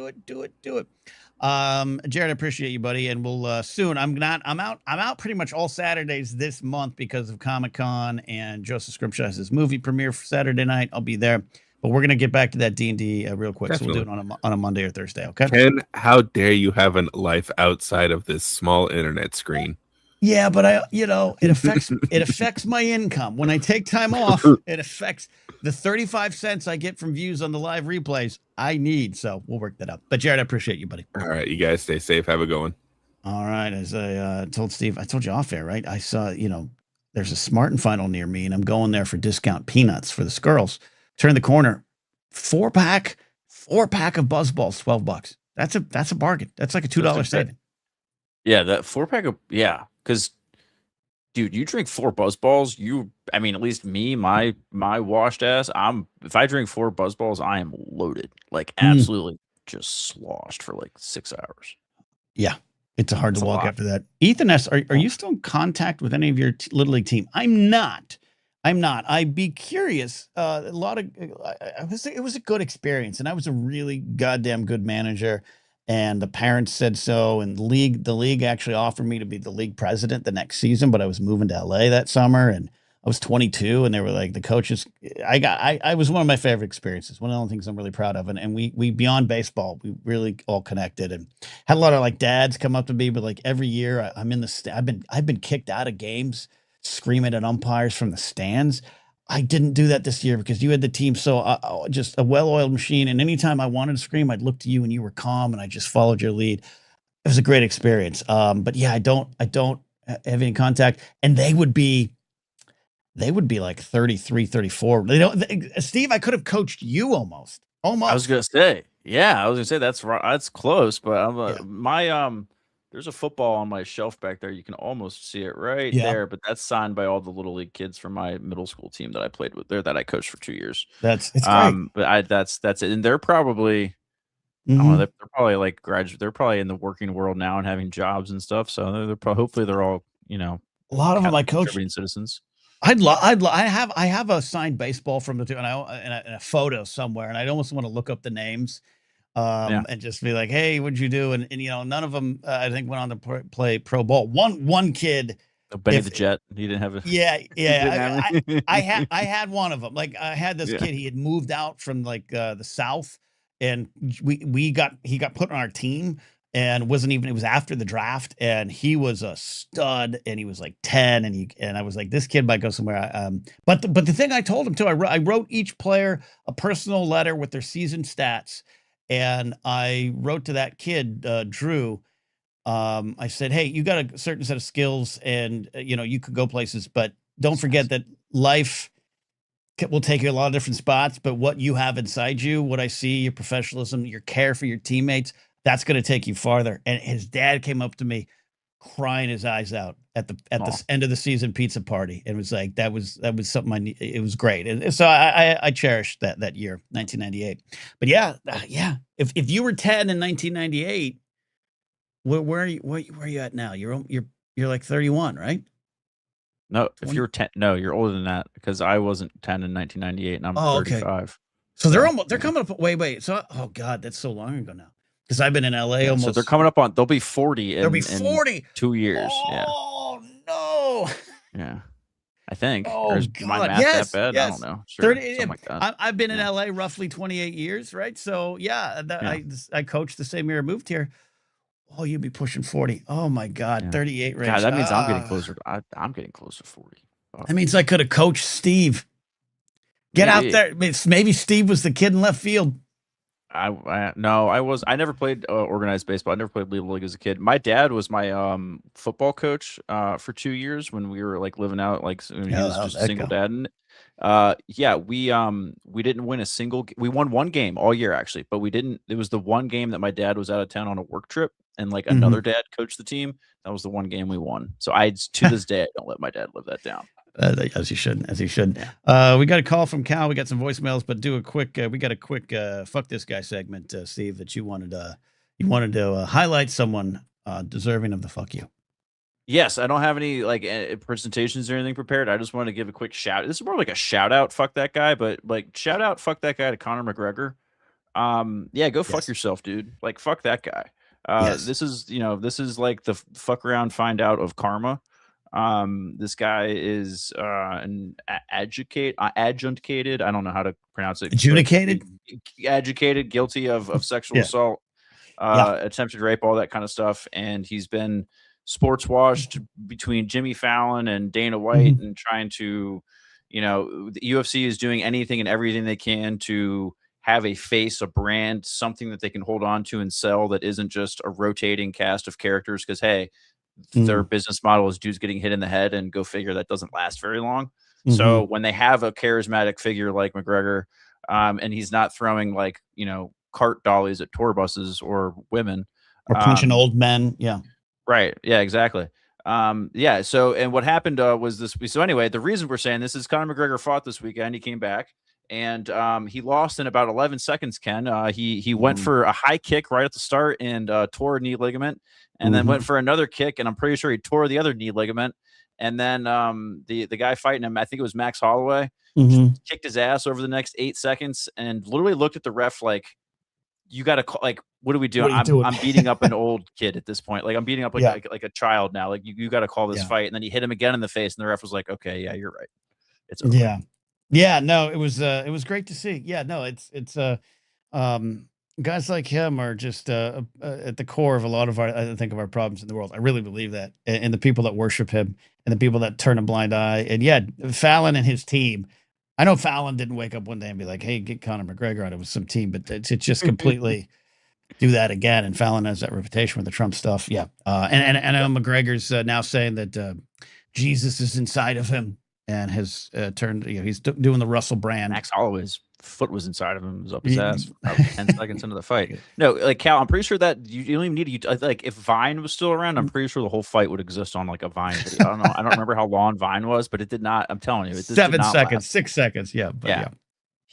[SPEAKER 1] Jared, I appreciate you, buddy, and we'll soon. I'm out pretty much all Saturdays this month because of Comic-Con and Joseph Scrimshaw has his movie premiere for Saturday night. I'll be there, but we're gonna get back to that D&D real quick. Definitely. So we'll do it on a Monday or Thursday. Okay.
[SPEAKER 4] Ken, how dare you have a life outside of this small internet screen?
[SPEAKER 1] Yeah, but it affects my income when I take time off. It affects the 35 cents I get from views on the live replays. I need, so we'll work that out. But Jared, I appreciate you, buddy.
[SPEAKER 4] All right, you guys stay safe. Have a good one.
[SPEAKER 1] All right, as I told Steve, I told you off air, right? I saw, there's a Smart and Final near me, and I'm going there for discount peanuts for the squirrels. Turn the corner, four pack of Buzz Balls, $12. That's a bargain. That's like a $2 saving.
[SPEAKER 2] Yeah, that 4-pack of because, dude, you drink 4 Buzz Balls, at least me, my washed ass, if I drink 4 Buzz Balls, I am loaded, like absolutely just sloshed for like 6 hours.
[SPEAKER 1] Yeah, it's hard to walk after that. Ethan S., are you still in contact with any of your Little League team? I'm not. I'd be curious. It was a good experience, and I was a really goddamn good manager. And the parents said so, and the league actually offered me to be the league president the next season, but I was moving to LA that summer, and I was 22, and they were like, the coaches. I was one of my favorite experiences. One of the only things I'm really proud of, and we beyond baseball, we really all connected, and had a lot of like dads come up to me, but like every year I'm in the I've been kicked out of games, screaming at umpires from the stands. I didn't do that this year because you had the team so just a well-oiled machine. And anytime I wanted to scream, I'd look to you and you were calm and I just followed your lead. It was a great experience. But yeah, I don't have any contact, and they would be like 33, 34. Steve, I could have coached you almost.
[SPEAKER 2] I was going to say, that's right. That's close, but there's a football on my shelf back there. You can almost see it right there, but that's signed by all the Little League kids from my middle school team that I played with there, that I coached for 2 years.
[SPEAKER 1] It's great.
[SPEAKER 2] But that's it. And they're probably, I don't know, they're probably like graduate. They're probably in the working world now and having jobs and stuff. So hopefully they're all,
[SPEAKER 1] a lot of them I coach
[SPEAKER 2] citizens.
[SPEAKER 1] I have a signed baseball from the two, and a photo somewhere, and I'd almost want to look up the names. And just be like, hey, what'd you do? And none of them, I think, went on to play pro ball. One kid,
[SPEAKER 2] Benny the Jet, he didn't have a
[SPEAKER 1] I had one of them. Like I had this kid, he had moved out from like the South, and he got put on our team, and it was after the draft, and he was a stud, and he was like 10, and I was like, this kid might go somewhere. But the thing I told him too, I wrote each player a personal letter with their season stats. And I wrote to that kid, Drew. I said, hey, you got a certain set of skills, and you could go places, but don't forget that life will take you a lot of different spots. But what you have inside you, what I see, your professionalism, your care for your teammates, that's going to take you farther. And his dad came up to me, crying his eyes out at the end of the season pizza party, and was like, that was something it was great. And so I cherished that year, 1998. But yeah, if you were 10 in 1998, where are you at now? You're like 31, right?
[SPEAKER 2] No, 20? If you're 10, no, you're older than that, because I wasn't 10 in 1998, and I'm 35.
[SPEAKER 1] Okay. So they're coming up. Wait. So God, that's so long ago now. Because I've been in LA almost.
[SPEAKER 2] So they're coming up on. They'll be 40.
[SPEAKER 1] They'll be 40
[SPEAKER 2] in 2 years.
[SPEAKER 1] Oh no.
[SPEAKER 2] Yeah, I think.
[SPEAKER 1] Oh
[SPEAKER 2] is
[SPEAKER 1] God.
[SPEAKER 2] my math
[SPEAKER 1] yes,
[SPEAKER 2] that bad?
[SPEAKER 1] yes.
[SPEAKER 2] I don't know. Sure,
[SPEAKER 1] 30,
[SPEAKER 2] something like that.
[SPEAKER 1] I've been in LA roughly 28 years, right? So yeah, I coached the same year I moved here. Oh, you'd be pushing 40. Oh my God, 38 range.
[SPEAKER 2] God, that means I'm getting closer. I'm getting close to 40. Oh.
[SPEAKER 1] That means I could have coached Steve. Get out there. Maybe Steve was the kid in left field.
[SPEAKER 2] No, I never played organized baseball. I never played Little League as a kid. My dad was my football coach for 2 years when we were like living out, like when he was
[SPEAKER 1] how'd
[SPEAKER 2] just a
[SPEAKER 1] that
[SPEAKER 2] single
[SPEAKER 1] go?
[SPEAKER 2] dad. And yeah, we didn't win a single. We won one game all year actually, but we didn't. It was the one game that my dad was out of town on a work trip, and like another dad coached the team. That was the one game we won. So to this day I don't let my dad live that down.
[SPEAKER 1] As you should, as you should.
[SPEAKER 2] Yeah.
[SPEAKER 1] We got a call from Cal. We got some voicemails, but do a quick. We got a quick fuck this guy segment, Steve. That you wanted to highlight someone deserving of the fuck you.
[SPEAKER 2] Yes, I don't have any like presentations or anything prepared. I just want to give a quick shout. This is more like a shout out. Fuck that guy, but like shout out. Fuck that guy to Conor McGregor. Yeah, go fuck yourself, dude. Like fuck that guy. This is like the fuck around, find out of karma. This guy is an adjudicated. I don't know how to pronounce it.
[SPEAKER 1] Adjudicated,
[SPEAKER 2] adjudicated, guilty of sexual assault, attempted rape, all that kind of stuff, and he's been sports washed between Jimmy Fallon and Dana White, and trying to, the UFC is doing anything and everything they can to have a face, a brand, something that they can hold on to and sell that isn't just a rotating cast of characters. Because hey, their business model is dudes getting hit in the head, and go figure that doesn't last very long. So when they have a charismatic figure like McGregor, and he's not throwing like, cart dollies at tour buses or women
[SPEAKER 1] or punching old men. Yeah.
[SPEAKER 2] Right. Yeah, exactly. Yeah. So, and what happened was this. So anyway, the reason we're saying this is Conor McGregor fought this weekend. He came back and he lost in about 11 seconds, Ken. He went for a high kick right at the start and tore a knee ligament, and then went for another kick, and I'm pretty sure he tore the other knee ligament. And then the guy fighting him, I think it was Max Holloway, kicked his ass over the next 8 seconds and literally looked at the ref like, you got to call, like, what are we doing? I'm beating up an old kid at this point. Like I'm beating up like a child now. Like you got to call this fight. And then he hit him again in the face, and the ref was like, okay, yeah, you're right. It's over.
[SPEAKER 1] Yeah. No, it was great to see. Yeah, no, it's guys like him are just at the core of a lot of our problems in the world. I really believe that, and the people that worship him and the people that turn a blind eye. And yeah, Fallon and his team. I know Fallon didn't wake up one day and be like, hey, get Conor McGregor out of some team, but it's just completely do that again. And Fallon has that reputation with the Trump stuff. Yeah. And I know McGregor's now saying that Jesus is inside of him and has turned, he's doing the Russell Brand.
[SPEAKER 2] Max Holloway's foot was inside of him. It was up his ass about 10 seconds into the fight. No, like Cal, I'm pretty sure that you don't even need to, like if Vine was still around, I'm pretty sure the whole fight would exist on like a Vine video. I don't know. I don't remember how long Vine was, but it did not, I'm telling you, it
[SPEAKER 1] 7 seconds, 6 seconds. Yeah. But yeah.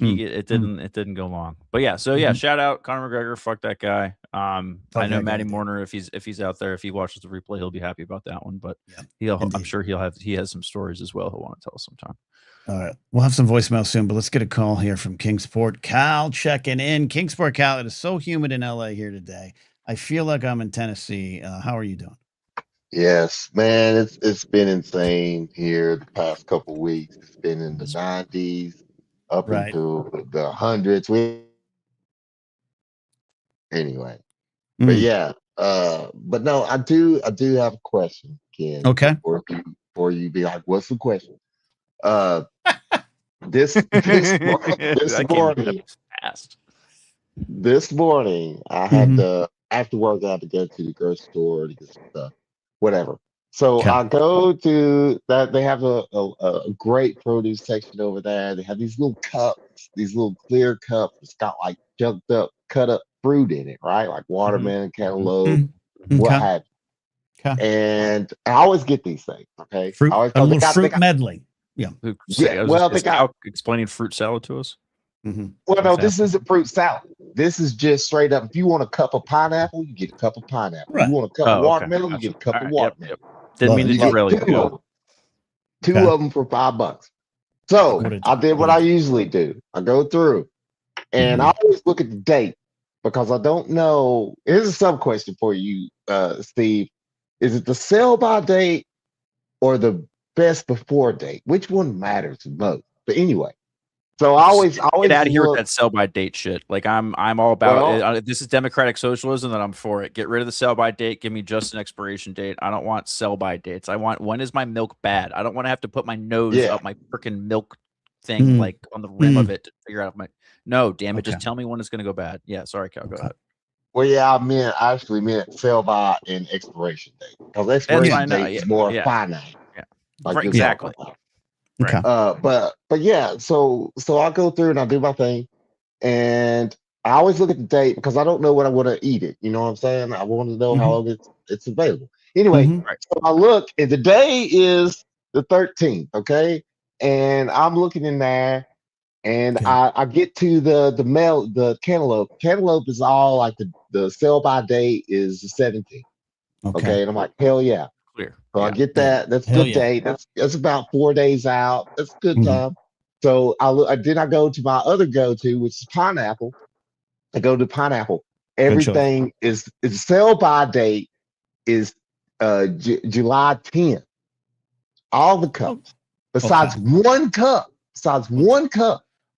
[SPEAKER 2] It didn't go long, but yeah. So yeah, shout out Conor McGregor. Fuck that guy. I know Matty Mourner, if he's out there, if he watches the replay, he'll be happy about that one. But I'm sure he has some stories as well he'll want to tell us sometime.
[SPEAKER 1] All right, we'll have some voicemail soon, but let's get a call here from Kingsport. Cal checking in. Kingsport, Cal. It is so humid in LA here today. I feel like I'm in Tennessee. How are you doing?
[SPEAKER 5] Yes, man, it's been insane here the past couple of weeks. It's been in the 90s. Up into the hundreds. Anyway, but yeah, but no, I do have a question, Ken.
[SPEAKER 1] Okay.
[SPEAKER 5] Before you be like, what's the question? This morning, I had to after work. I had to go to the grocery store to get some stuff, whatever. So I go to that. They have a great produce section over there. They have these little cups, these little clear cups. It's got like junked up, cut up fruit in it, right? Like watermelon, cantaloupe, what have you. And I always get these things. Okay,
[SPEAKER 1] fruit, a little fruit meddling. Yeah.
[SPEAKER 5] Well, they got
[SPEAKER 2] explaining fruit salad to us.
[SPEAKER 5] Well, no, this isn't fruit salad. This is just straight up. If you want a cup of pineapple, you get a cup of pineapple. If you want a cup of watermelon, you get a cup of watermelon.
[SPEAKER 2] Didn't mean to derail you.
[SPEAKER 5] Two of them for $5. So I did what I usually do. I go through and I always look at the date because I don't know. Here's a sub question for you, Steve. Is it the sell by date or the best before date? Which one matters most? But anyway, so I always
[SPEAKER 2] get out of here with that sell by date shit. Like I'm all about it. This is democratic socialism, and I'm for it. Get rid of the sell by date. Give me just an expiration date. I don't want sell by dates. I want when is my milk bad. I don't want to have to put my nose up my freaking milk thing like on the rim of it to figure out no, damn it, just tell me when it's going to go bad. Yeah, sorry, Cal, go ahead.
[SPEAKER 5] Well, yeah, I actually meant sell by and expiration date, because expiration date is more finite.
[SPEAKER 2] Yeah,
[SPEAKER 5] like
[SPEAKER 2] exactly.
[SPEAKER 1] Okay.
[SPEAKER 5] But yeah, so I go through and I do my thing, and I always look at the date because I don't know when I want to eat it. You know what I'm saying? I want to know how long it's available. Anyway, so I look, and the day is the 13th. Okay, and I'm looking in there, and I get to the cantaloupe. Cantaloupe is all like the sell by date is the 17th. Okay, and I'm like, hell yeah.
[SPEAKER 2] Clear.
[SPEAKER 5] So I get that. That's a good date. That's about 4 days out. That's a good time. So I go to my other go-to, which is pineapple. I go to pineapple. Everything is sell by date is July 10th. All the cups, besides one cup,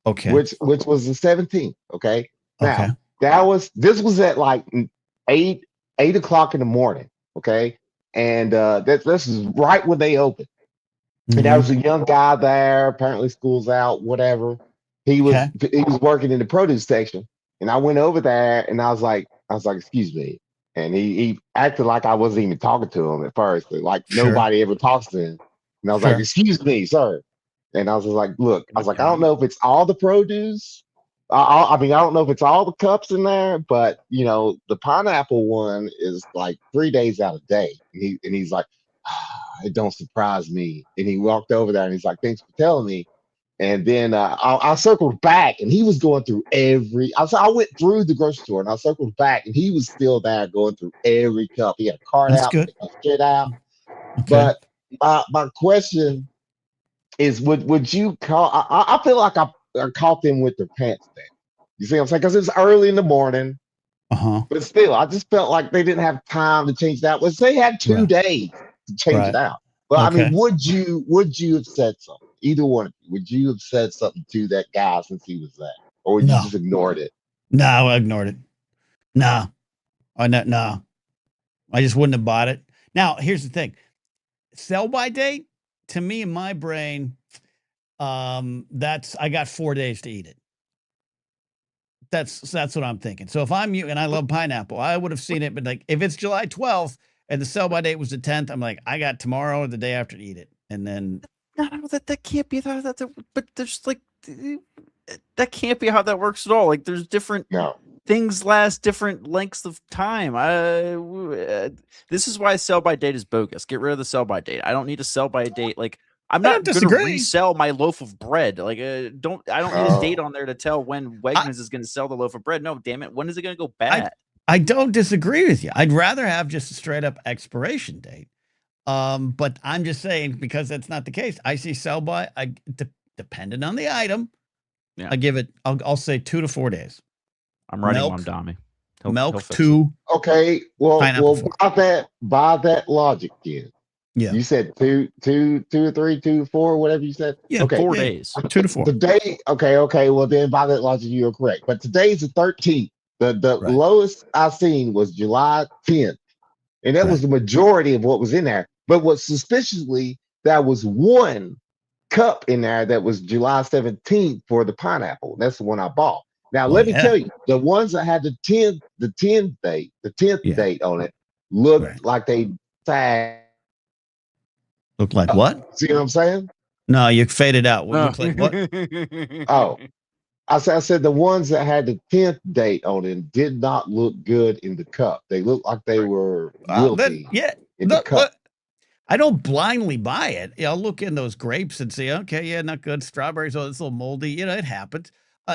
[SPEAKER 1] Okay.
[SPEAKER 5] which was the 17th. Okay. Now this was at like 8 o'clock in the morning. Okay. And this is right when they opened. And there was a young guy there. Apparently, school's out. Whatever. He was working in the produce section, and I went over there, and I was like, excuse me. And he acted like I wasn't even talking to him at first, like nobody ever talks to him. And I was like, excuse me, sir. And I was just like, look, I was like, I don't know if it's all the produce. I mean, I don't know if it's all the cups in there, but you know, the pineapple one is like 3 days out of date. And he's like, it don't surprise me. And he walked over there and he's like, thanks for telling me. And then I circled back, and he was going through I went through the grocery store, and I circled back, and he was still there going through every cup. He had a cart out, taking shit out. But my question is, would you call? I feel like I caught them with their pants down. You see what I'm saying? Because it's early in the morning. But still, I just felt like they didn't have time to change that. Well, they had 2 days to change it out. But I mean, would you have said something? Either one of you, would you have said something to that guy since he was there, or would you just ignored it?
[SPEAKER 1] No, I ignored it. No, no. I just wouldn't have bought it. Now, here's the thing: sell by date. To me, in my brain, I got 4 days to eat it. That's what I'm thinking. So if I'm you, and I love pineapple, I would have seen it. But like, if it's July 12th and the sell by date was the 10th, I'm like, I got tomorrow or the day after to eat it, and then.
[SPEAKER 2] No, that can't be that. But there's like that can't be how that works at all. Like there's different things last different lengths of time. This is why sell by date is bogus. Get rid of the sell by date. I don't need a sell by date. Like I'm not going to resell my loaf of bread. Like I don't need a date on there to tell when Wegmans is going to sell the loaf of bread. No, damn it. When is it going to go bad?
[SPEAKER 1] I don't disagree with you. I'd rather have just a straight up expiration date. But I'm just saying, because that's not the case. I see sell by, depending on the item, I give it, I'll say 2 to 4 days.
[SPEAKER 2] I'm writing on Dami.
[SPEAKER 1] Milk 2.
[SPEAKER 5] Okay, well, by that logic, then. Yeah. You said 2 or 3, 2 to 4, whatever you said.
[SPEAKER 2] Yeah, okay, 4 days.
[SPEAKER 1] 2 to 4.
[SPEAKER 5] Today, okay. Well, then by that logic, you're correct. But today's the 13th. The lowest I've seen was July 10th. And that was the majority of what was in there. But what suspiciously, there was one cup in there that was July 17th for the pineapple. That's the one I bought. Now, let me tell you, the ones that had the 10th date on it looked like they sagged.
[SPEAKER 1] Looked like what?
[SPEAKER 5] See what I'm saying?
[SPEAKER 1] No, you faded out. What looked like what?
[SPEAKER 5] Oh, I said the ones that had the 10th date on it did not look good in the cup. They looked like they were wilty in the cup.
[SPEAKER 1] Look, I don't blindly buy it. I'll look in those grapes and see, okay, not good. Strawberries, it's a little moldy. It happens.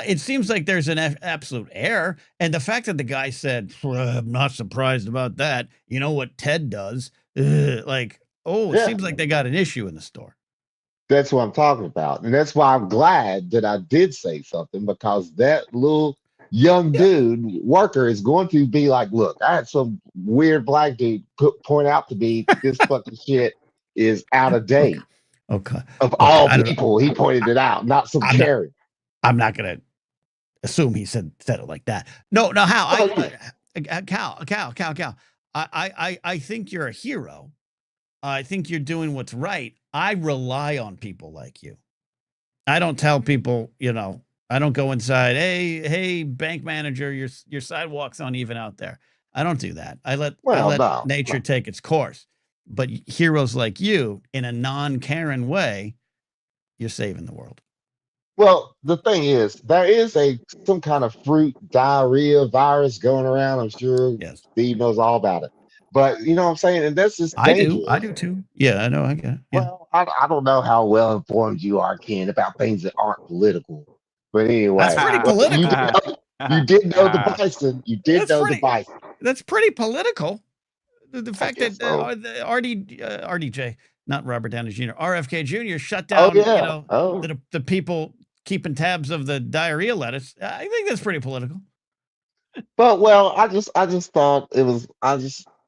[SPEAKER 1] It seems like there's an absolute error. And the fact that the guy said, I'm not surprised about that. You know what Ted does? It seems like they got an issue in the store.
[SPEAKER 5] That's what I'm talking about. And that's why I'm glad that I did say something, because that little young dude worker is going to be like, look, I had some weird black dude point out to me that this fucking shit is out of date.
[SPEAKER 1] Okay.
[SPEAKER 5] Of all people, he pointed it out, not some Karen.
[SPEAKER 1] I'm not going to assume he said it like that. No, how? Cal. I think you're a hero. I think you're doing what's right. I rely on people like you. I don't tell people, I don't go inside. Hey, bank manager, your sidewalk's uneven out there. I don't do that. I let
[SPEAKER 5] No.
[SPEAKER 1] nature take its course. But heroes like you, in a non-Karen way, you're saving the world.
[SPEAKER 5] Well, the thing is, there is some kind of fruit diarrhea virus going around. I'm sure
[SPEAKER 1] Yes,
[SPEAKER 5] Steve knows all about it. But you know what I'm saying? And that's just
[SPEAKER 1] I do.
[SPEAKER 5] dangerous.
[SPEAKER 1] I do too. Yeah, I know. I get it. Yeah.
[SPEAKER 5] Well, I don't know how well informed you are, Ken, about things that aren't political. But
[SPEAKER 1] That's
[SPEAKER 5] anyway,
[SPEAKER 1] pretty
[SPEAKER 5] well,
[SPEAKER 1] political.
[SPEAKER 5] you did know the bison. You did
[SPEAKER 1] That's
[SPEAKER 5] know the
[SPEAKER 1] pretty.
[SPEAKER 5] bison.
[SPEAKER 1] That's pretty political. The
[SPEAKER 5] I
[SPEAKER 1] fact
[SPEAKER 5] guess
[SPEAKER 1] that
[SPEAKER 5] so.
[SPEAKER 1] the RDJ, not Robert Downey Jr., RFK Jr. shut
[SPEAKER 5] Oh
[SPEAKER 1] down,
[SPEAKER 5] yeah. Oh.
[SPEAKER 1] the people keeping tabs of the diarrhea lettuce. I think that's pretty political.
[SPEAKER 5] But well, I just thought it was.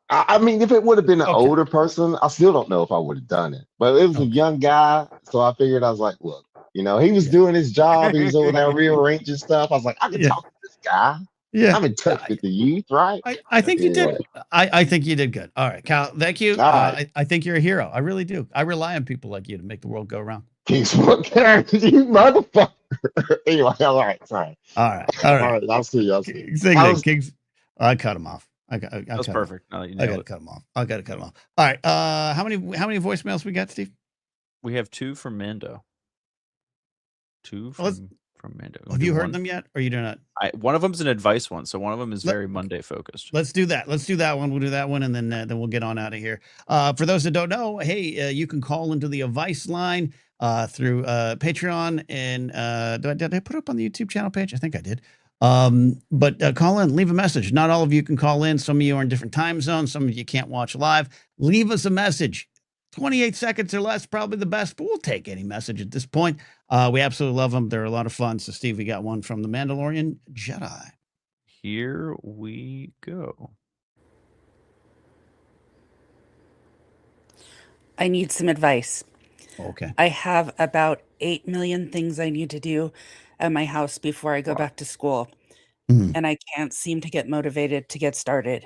[SPEAKER 5] I mean, if it would have been an
[SPEAKER 1] Okay.
[SPEAKER 5] older person, I still don't know if I would have done it. But it was a
[SPEAKER 1] Okay.
[SPEAKER 5] young guy, so I figured I was like, look, he was doing his job. He was over there rearranging stuff. I was like, I can talk to this guy.
[SPEAKER 1] Yeah.
[SPEAKER 5] I'm in touch with the youth, right?
[SPEAKER 1] I think you
[SPEAKER 5] Anyway.
[SPEAKER 1] did. I think you did good. All right, Cal. Thank you.
[SPEAKER 5] All right.
[SPEAKER 1] I think you're a hero. I really do. I rely on people like you to make the world go round.
[SPEAKER 5] Peaceful character, you motherfucker. Anyway, all right, sorry.
[SPEAKER 1] All right. All right.
[SPEAKER 5] I'll see you.
[SPEAKER 1] Kings. I cut him off.
[SPEAKER 2] That's perfect.
[SPEAKER 1] I gotta cut him off. I gotta cut him off. All right. How many voicemails we got, Steve?
[SPEAKER 2] We have 2 from Mando. 2 from Mando.
[SPEAKER 1] Have you heard them yet, or you do not?
[SPEAKER 2] One of them's an advice one, so one of them is very Monday focused.
[SPEAKER 1] Let's do that. Let's do that one. We'll do that one, and then we'll get on out of here. For those that don't know, hey, you can call into the advice line through Patreon, and did I put it up on the YouTube channel page? I think I did. But call in, leave a message. Not all of you can call in. Some of you are in different time zones. Some of you can't watch live. Leave us a message. 28 seconds or less, probably the best, but we'll take any message at this point. We absolutely love them. They're a lot of fun. So, Steve, we got one from the Mandalorian Jedi.
[SPEAKER 2] Here we go.
[SPEAKER 6] I need some advice.
[SPEAKER 1] Okay.
[SPEAKER 6] I have about 8 million things I need to do at my house before I go back to school. And I can't seem to get motivated to get started.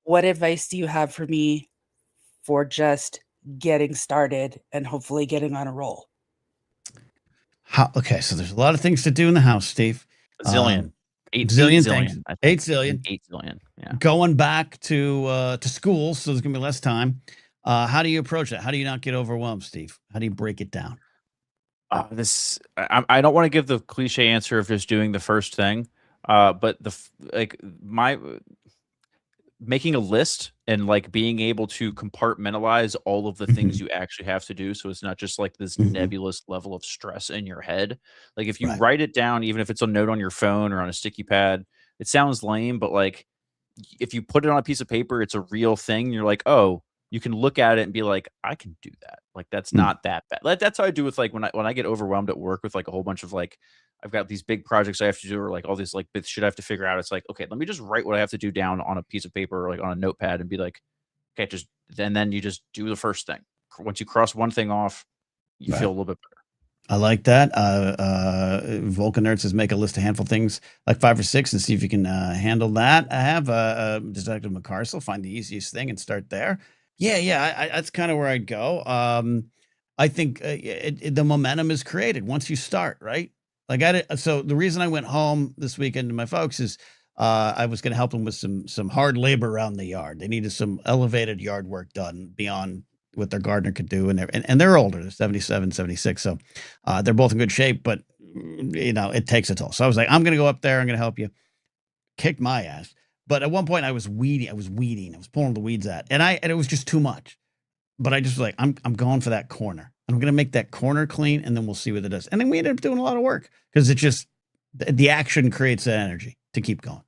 [SPEAKER 6] What advice do you have for me for just getting started and hopefully getting on a roll?
[SPEAKER 1] Okay, so there's a lot of things to do in the house, Steve.
[SPEAKER 2] A zillion. 8
[SPEAKER 1] zillion
[SPEAKER 2] zillion.
[SPEAKER 1] things. 8 zillion.
[SPEAKER 2] 8 zillion. Yeah.
[SPEAKER 1] Going back to school, so there's gonna be less time. How do you approach that? How do you not get overwhelmed, Steve? How do you break it down?
[SPEAKER 2] I don't want to give the cliche answer of just doing the first thing, but making a list and like being able to compartmentalize all of the things you actually have to do, so it's not just like this nebulous level of stress in your head. Like if you write it down, even if it's a note on your phone or on a sticky pad, it sounds lame, but like if you put it on a piece of paper, it's a real thing. You're like, oh, you can look at it and be like, I can do that. Like that's not that bad. That's how I do with like when I get overwhelmed at work with like a whole bunch of like, I've got these big projects I have to do, or like all these like bits shit I have to figure out. It's like, okay, let me just write what I have to do down on a piece of paper or like on a notepad and be like, okay, then you just do the first thing. Once you cross one thing off, you feel a little bit better.
[SPEAKER 1] I like that. Vulcan Nerds says make a list of handful of things, like 5 or 6, and see if you can handle that. I have Detective McCarcel, find the easiest thing and start there. Yeah. That's kind of where I'd go. I think the momentum is created once you start, right? Like so the reason I went home this weekend to my folks is I was going to help them with some hard labor around the yard. They needed some elevated yard work done beyond what their gardener could do. And they're older, they're 77, 76. So they're both in good shape, but it takes a toll. So I was like, I'm going to go up there. I'm going to help you. Kicked my ass. But at one point I was weeding. I was pulling the weeds out, and it was just too much. But I just was like, I'm going for that corner. I'm going to make that corner clean, and then we'll see what it does. And then we ended up doing a lot of work because it just, the action creates that energy to keep going.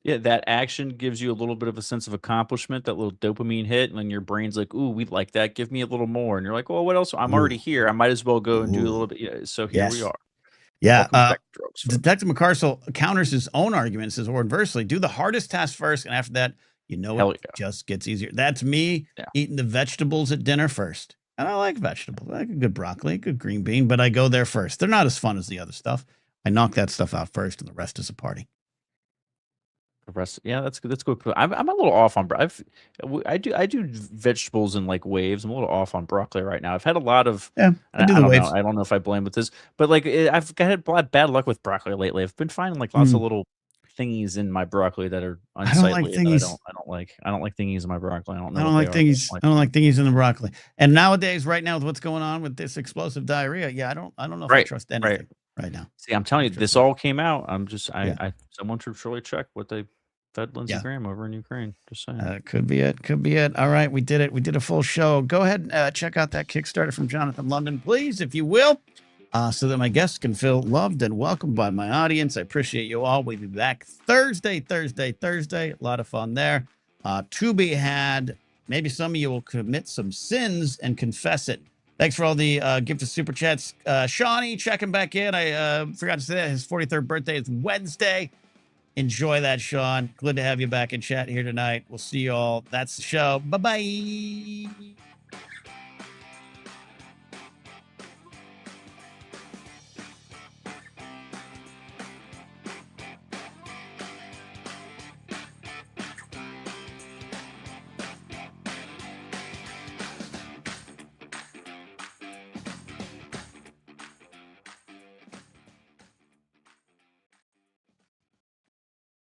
[SPEAKER 2] Yeah, that action gives you a little bit of a sense of accomplishment, that little dopamine hit, and then your brain's like, ooh, we like that. Give me a little more. And you're like, well, what else? I'm already here. I might as well go and do a little bit. Yeah, so here we are.
[SPEAKER 1] Yeah. Detective McCarcel counters his own argument, says, or inversely, do the hardest task first, and after that, it just gets easier. That's me eating the vegetables at dinner first. And I like vegetables. I like a good broccoli, a good green bean, but I go there first. They're not as fun as the other stuff. I knock that stuff out first, and the rest is a party.
[SPEAKER 2] The rest, yeah, that's good. That's good. I'm a little off on. I do vegetables in like waves. I'm a little off on broccoli right now. I've had a lot of.
[SPEAKER 1] Yeah, I do
[SPEAKER 2] I
[SPEAKER 1] the
[SPEAKER 2] don't know.
[SPEAKER 1] waves.
[SPEAKER 2] I don't know if I blame with this, but like I've had bad luck with broccoli lately. I've been finding like lots of little thingies in my broccoli that are
[SPEAKER 1] I don't like
[SPEAKER 2] unsightly that
[SPEAKER 1] thingies.
[SPEAKER 2] I don't like. I don't like thingies in my broccoli. I don't know
[SPEAKER 1] I
[SPEAKER 2] what
[SPEAKER 1] don't
[SPEAKER 2] they
[SPEAKER 1] like
[SPEAKER 2] are.
[SPEAKER 1] thingies. I don't like thingies in the broccoli. And nowadays, right now, with what's going on with this explosive diarrhea, yeah, I don't know if I
[SPEAKER 2] Right,
[SPEAKER 1] trust
[SPEAKER 2] right.
[SPEAKER 1] anything right now.
[SPEAKER 2] See, I'm telling you,
[SPEAKER 1] Trust
[SPEAKER 2] this
[SPEAKER 1] anything.
[SPEAKER 2] all came out. I'm just,
[SPEAKER 1] Yeah.
[SPEAKER 2] someone should surely check what they fed Lindsey
[SPEAKER 1] Yeah.
[SPEAKER 2] Graham over in Ukraine. Just saying.
[SPEAKER 1] Could be it. Could be it. All right, we did it. We did a full show. Go ahead and check out that Kickstarter from Johnathan London, please, if you will, so that my guests can feel loved and welcomed by my audience. I appreciate you all. We'll be back Thursday. A lot of fun there. To be had. Maybe some of you will commit some sins and confess it. Thanks for all the gifted super chats. Shawnee, checking back in. I forgot to say that his 43rd birthday is Wednesday. Enjoy that, Sean. Good to have you back in chat here tonight. We'll see you all. That's the show. Bye-bye.